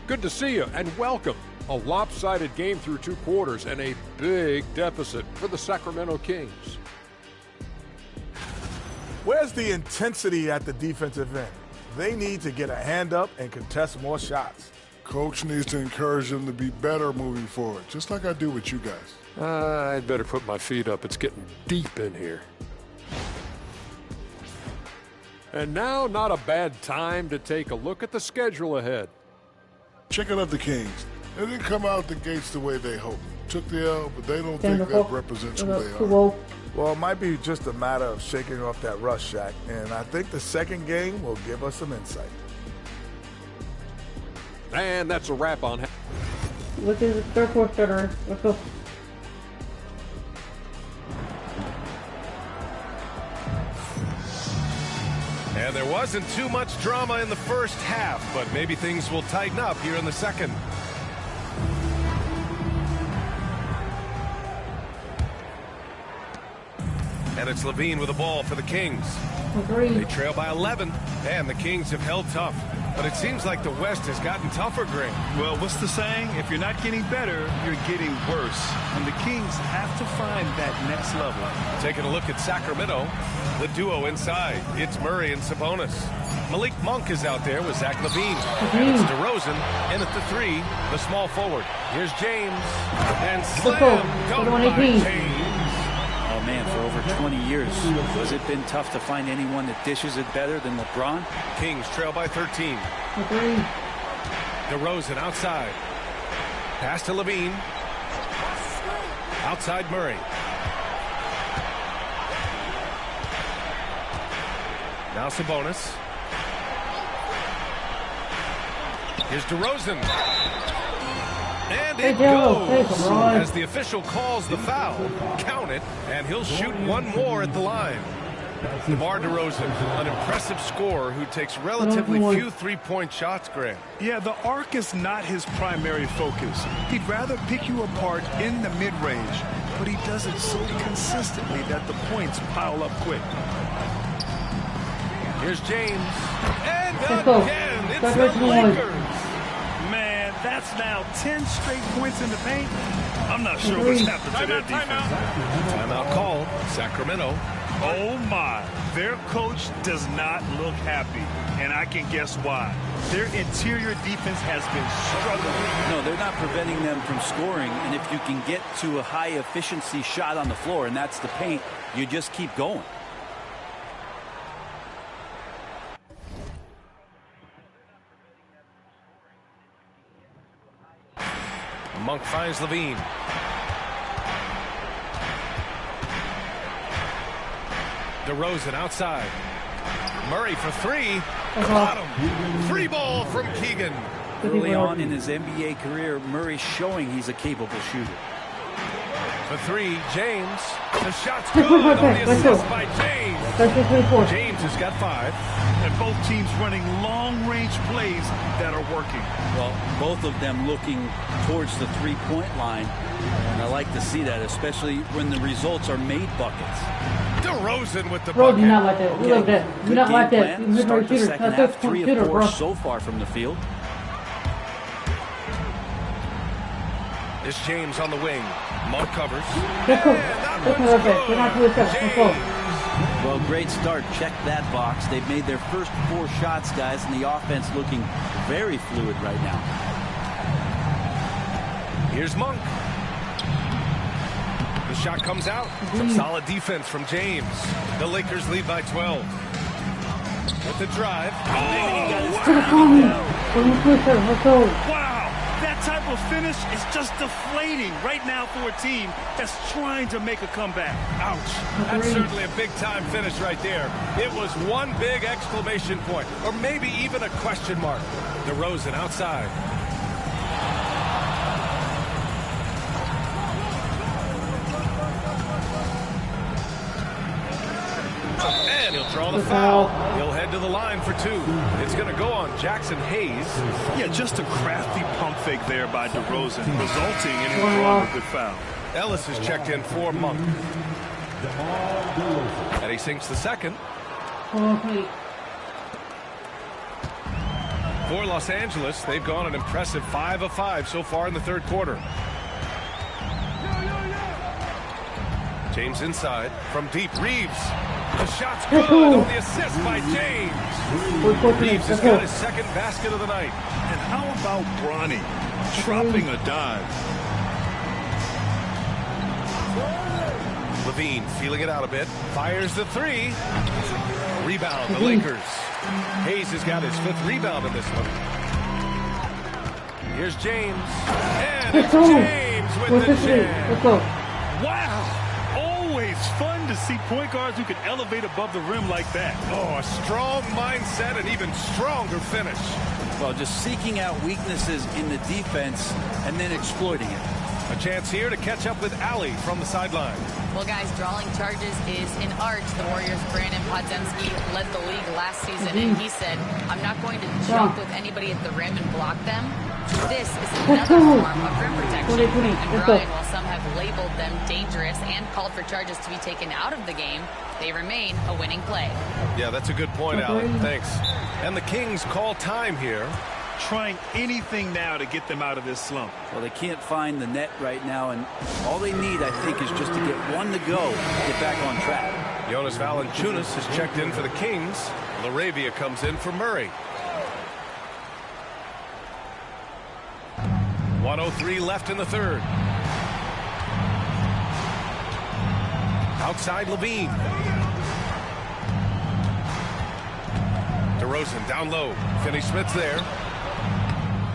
Good to see you and welcome. A lopsided game through 2 quarters and a big deficit for the Sacramento Kings. Where's the intensity at the defensive end? They need to get a hand up and contest more shots. Coach needs to encourage them to be better moving forward, just like I do with you guys. I'd better put my feet up. It's getting deep in here. And now, not a bad time to take a look at the schedule ahead. Checking out the Kings. They didn't come out the gates the way they hoped. Took the L, but they don't think that represents who they are. Well, it might be just a matter of shaking off that rust, Shaq, and I think the second game will give us some insight. And that's a wrap on. Look at the third quarter. Let's go. And there wasn't too much drama in the first half, but maybe things will tighten up here in the second. And it's Levine with the ball for the Kings. They trail by 11, and the Kings have held tough. But it seems like the West has gotten tougher, Greg. Well, what's the saying? If you're not getting better, you're getting worse. And the Kings have to find that next level. Taking a look at Sacramento, the duo inside. It's Murray and Sabonis. Malik Monk is out there with Zach LaVine. And it's DeRozan in at the 3, the small forward. Here's James. And slam dunk by James. Oh, man, for over 20 years, has it been tough to find anyone that dishes it better than LeBron? Kings trail by 13. DeRozan outside. Pass to LaVine. Outside Murray. Now Sabonis. Here's DeRozan. And it goes as the official calls the foul. Count it, and he'll shoot one more at the line. DeMar DeRozan, an impressive scorer who takes relatively few three-point shots, Grant. Yeah, the arc is not his primary focus. He'd rather pick you apart in the mid-range, but he does it so consistently that the points pile up quick. Here's James. And again, it's the Lakers. Man, that's now 10 straight points in the paint. I'm not sure what's happened to their defense. Timeout called. Sacramento. Oh, my. Their coach does not look happy, and I can guess why. Their interior defense has been struggling. No, they're not preventing them from scoring, and if you can get to a high-efficiency shot on the floor, and that's the paint, you just keep going. Monk finds LaVine. DeRozan outside. Murray for 3. Got him. Free ball from Keegan. Early on in his NBA career, Murray's showing he's a capable shooter. For 3, James. The shot's good on the assist by James. James has got 5. And both teams running long-range plays that are working. Well, both of them looking towards the three-point line. And I like to see that, especially when the results are made buckets. DeRozan with the Bro, bucket. do not like that. We love that. Do not like that. You Start the shooter. second half, 3 of 4 so far from the field. It's James on the wing. Monk covers. Well, great start. Check that box. They've made their first 4 shots, guys, and the offense looking very fluid right now. Here's Monk. The shot comes out. Some solid defense from James. The Lakers lead by 12. With the drive. Wow! That type of finish is just deflating right now for a team that's trying to make a comeback. Ouch. That's certainly a big-time finish right there. It was one big exclamation point, or maybe even a question mark. DeRozan outside. And he'll draw the foul. He'll head to the line for 2. It's going to go on Jackson Hayes. Yeah, just a crafty pump fake there by DeRozan, resulting in him drawing a good foul. Ellis is checked in for Monk. And he sinks the second. For Los Angeles, they've gone an impressive 5 of 5 so far in the third quarter. James inside from deep. Reeves. The shot's good on the assist by James. Reeves has got his second basket of the night. And how about Brony dropping a dive? LaVine feeling it out a bit. Fires the 3. Rebound, the Lakers. Hayes has got his 5th rebound in this one. Here's James. And it's James with the jam. Wow. Always fun to see point guards who can elevate above the rim like that. Oh, a strong mindset and even stronger finish. Well, just seeking out weaknesses in the defense and then exploiting it. A chance here to catch up with Ali from the sideline. Well, guys, drawing charges is an art. The Warriors' Brandon Podziemski led the league last season, and he said, I'm not going to jump with anybody at the rim and block them. This is another form of rim protection. And Ryan, while some have labeled them dangerous and called for charges to be taken out of the game, they remain a winning play. Yeah, that's a good point, Alan. Thanks. And the Kings call time here. Trying anything now to get them out of this slump. Well, they can't find the net right now, and all they need, I think, is just to get one to go to get back on track. Jonas Valanciunas has checked in for the Kings. Laravia comes in for Murray. 1:03 left in the third. Outside Levine. DeRozan down low. Finney-Smith's there.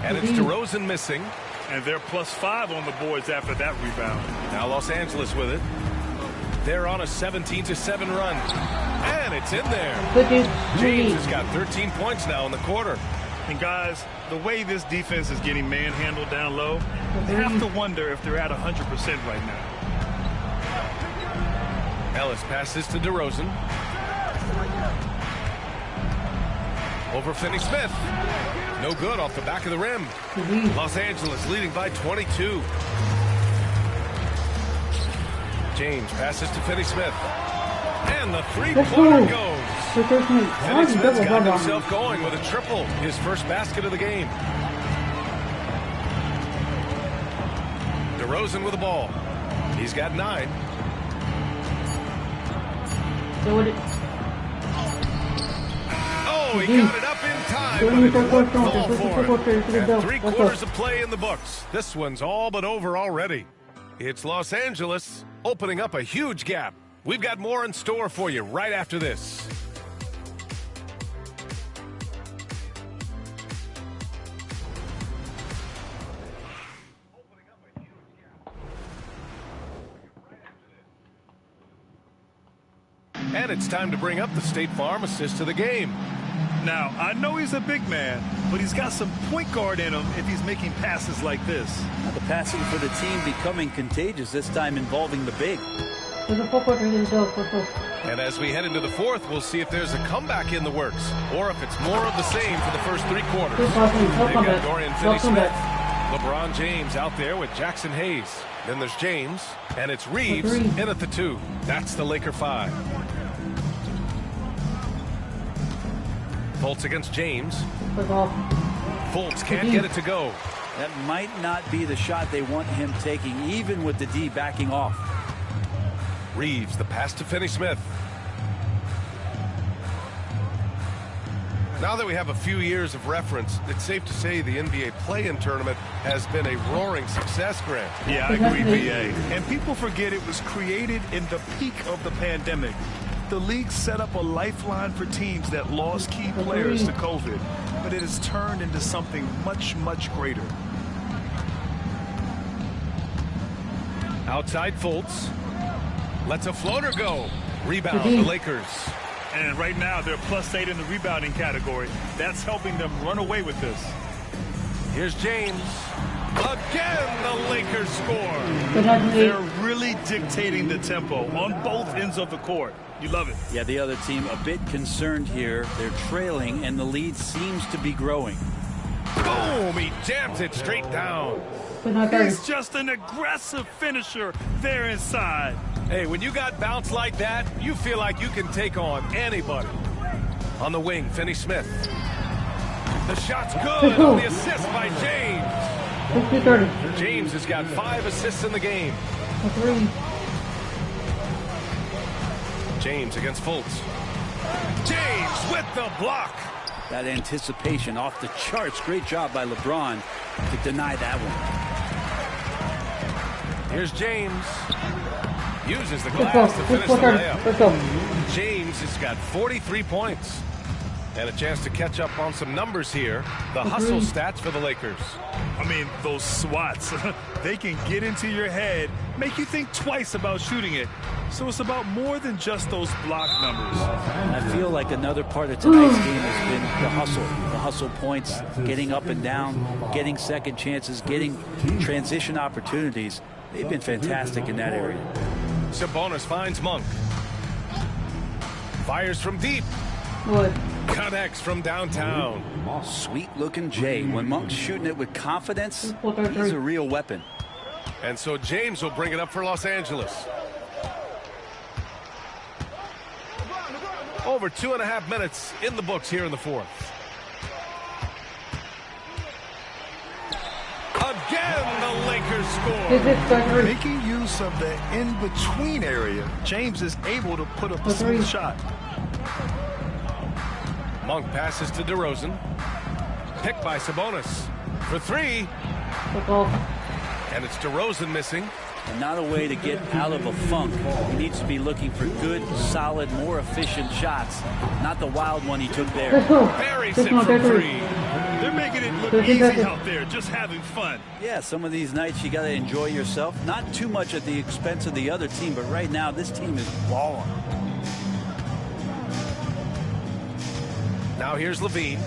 And it's DeRozan missing. And they're +5 on the boards after that rebound. Now Los Angeles with it. They're on a 17-7 run. And it's in there. James has got 13 points now in the quarter. And guys, the way this defense is getting manhandled down low, they have to wonder if they're at 100% right now. Ellis passes to DeRozan. Over Finney-Smith. No good off the back of the rim. Los Angeles leading by 22. James passes to Finney-Smith. And the three-pointer goes. Finney-Smith's got himself going with a triple. His first basket of the game. DeRozan with the ball. He's got 9. Oh, he got it up in time, but it wouldn't fall for him. And 3 quarters of play in the books. This one's all but over already. It's Los Angeles opening up a huge gap. We've got more in store for you right after this. And it's time to bring up the State Farm assist to the game. Now, I know he's a big man, but he's got some point guard in him if he's making passes like this. Now the passing for the team becoming contagious, this time involving the big. And as we head into the fourth, we'll see if there's a comeback in the works, or if it's more of the same for the first 3 quarters. They've got Dorian Finney-Smith, LeBron James out there with Jackson Hayes. Then there's James, and it's Reeves in at the 2. That's the Laker 5. Fultz against James. Fultz can't get it to go. That might not be the shot they want him taking, even with the D backing off. Reeves, the pass to Finney-Smith. Now that we have a few years of reference, it's safe to say the NBA play-in tournament has been a roaring success, Grant. Yeah, I agree, BA. And people forget it was created in the peak of the pandemic. The league set up a lifeline for teams that lost key players to COVID, but it has turned into something much, much greater. Outside Fultz. Lets a floater go. Rebound the Lakers. And right now they're +8 in the rebounding category. That's helping them run away with this. Here's James. Again, the Lakers score. They're really dictating the tempo on both ends of the court. You love it. Yeah, the other team a bit concerned here. They're trailing, and the lead seems to be growing. Boom! He jams it straight down. He's just an aggressive finisher there inside. Hey, when you got bounce like that, you feel like you can take on anybody. On the wing, Finney-Smith. The shot's good on the assist by James. James has got 5 assists in the game. James against Fultz. James with the block. That anticipation off the charts. Great job by LeBron to deny that one. Here's James. Uses the glass to finish the layup. James has got 43 points. And a chance to catch up on some numbers here. The hustle stats for the Lakers. I mean, those swats, they can get into your head, make you think twice about shooting it. So it's about more than just those block numbers. I feel like another part of tonight's game has been the hustle points, getting up and down, getting second chances, getting transition opportunities. They've been fantastic in that area. Sabonis finds Monk. Fires from deep. connects from downtown. Sweet-looking Jay. When Monk's shooting it with confidence, he's a real weapon. And so James will bring it up for Los Angeles. Over 2.5 minutes in the books here in the fourth. Again, the Lakers score. Making use of the in-between area, James is able to put up a smooth shot. Monk passes to DeRozan. Picked by Sabonis for three. And it's DeRozan missing. And not a way to get out of a funk. He needs to be looking for good, solid, more efficient shots. Not the wild one he took there. Buries it for three. They're making it look easy out there, just having fun. Yeah, some of these nights you got to enjoy yourself. Not too much at the expense of the other team, but right now this team is balling. Now here's Levine.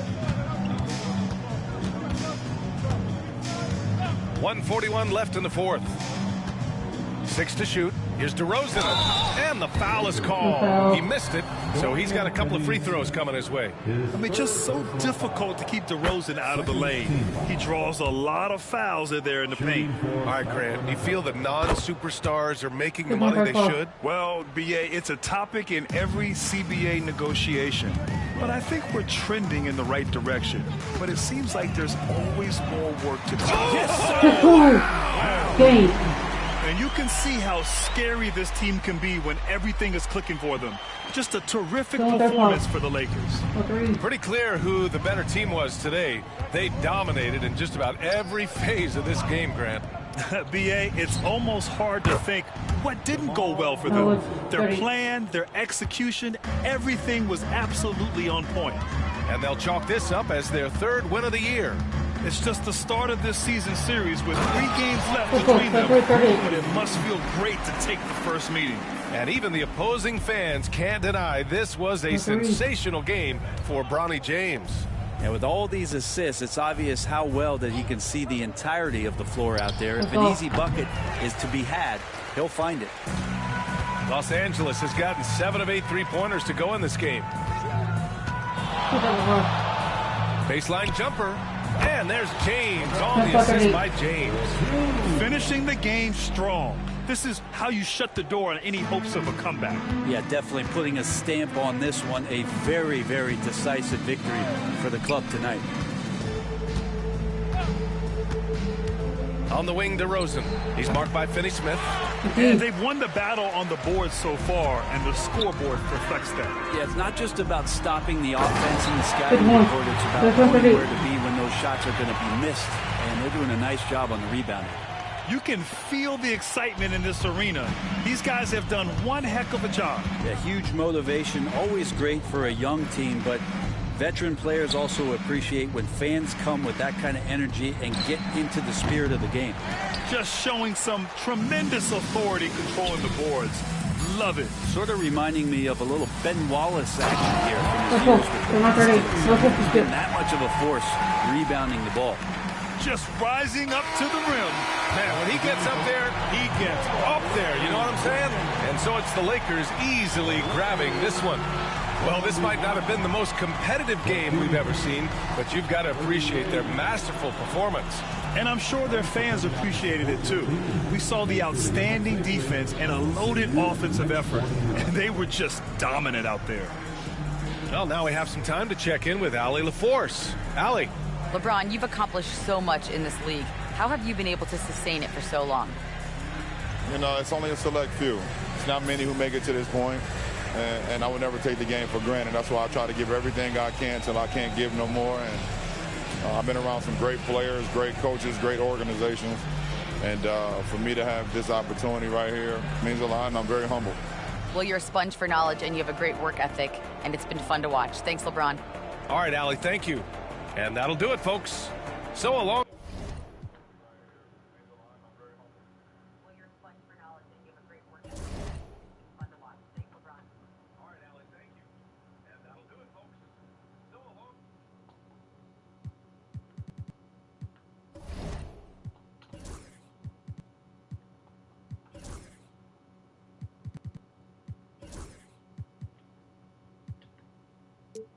1:41 left in the fourth. 6 to shoot. Here's DeRozan. And the foul is called. He missed it, so he's got a couple of free throws coming his way. I mean, just so difficult to keep DeRozan out of the lane. He draws a lot of fouls in there in the paint. All right, Grant, do you feel the non-superstars are making the money they should? Well, BA, it's a topic in every CBA negotiation. But I think we're trending in the right direction. But it seems like there's always more work to do. Yes, sir! And you can see how scary this team can be when everything is clicking for them. Just a terrific performance for the Lakers. Pretty clear who the better team was today. They dominated in just about every phase of this game, Grant. BA, it's almost hard to think what didn't go well for them. Their plan, their execution, everything was absolutely on point. And they'll chalk this up as their third win of the year. It's just the start of this season series with 3 games left between them, but it must feel great to take the first meeting. And even the opposing fans can't deny this was a sensational game for Bronny James. And with all these assists, it's obvious how well that he can see the entirety of the floor out there. If an easy bucket is to be had, he'll find it. Los Angeles has gotten 7 of 8 3-pointers to go in this game. Baseline jumper. And there's James on the assist by James. Finishing the game strong. This is how you shut the door on any hopes of a comeback. Yeah, definitely putting a stamp on this one. A very, very decisive victory for the club tonight. On the wing, DeRozan. He's marked by Finney-Smith. And they've won the battle on the board so far, and the scoreboard reflects that. Yeah, it's not just about stopping the offense in the scouting report. It's about knowing where to be when those shots are going to be missed. And they're doing a nice job on the rebounding. You can feel the excitement in this arena. These guys have done one heck of a job. Yeah, huge motivation. Always great for a young team, but veteran players also appreciate when fans come with that kind of energy and get into the spirit of the game. Just showing some tremendous authority controlling the boards. Love it. Sort of reminding me of a little Ben Wallace action here from his years with the Pistons. That much of a force rebounding the ball. Just rising up to the rim. Man, when he gets up there, he gets up there. You know what I'm saying? And so it's the Lakers easily grabbing this one. Well, this might not have been the most competitive game we've ever seen, but you've got to appreciate their masterful performance. And I'm sure their fans appreciated it too. We saw the outstanding defense and a loaded offensive effort. And they were just dominant out there. Well, now we have some time to check in with Allie LaForce. Allie. LeBron, you've accomplished so much in this league. How have you been able to sustain it for so long? You know, it's only a select few. It's not many who make it to this point. And I would never take the game for granted. That's why I try to give everything I can till I can't give no more. And I've been around some great players, great coaches, great organizations. And for me to have this opportunity right here means a lot, and I'm very humble. Well, you're a sponge for knowledge, and you have a great work ethic, and it's been fun to watch. Thanks, LeBron. All right, Allie, thank you. And that'll do it, folks. So along.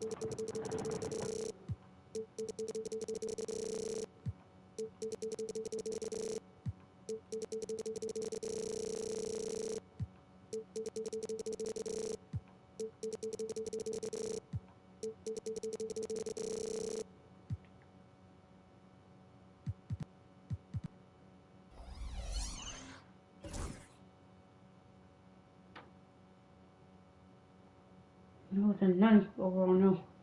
It was a nice overall, no.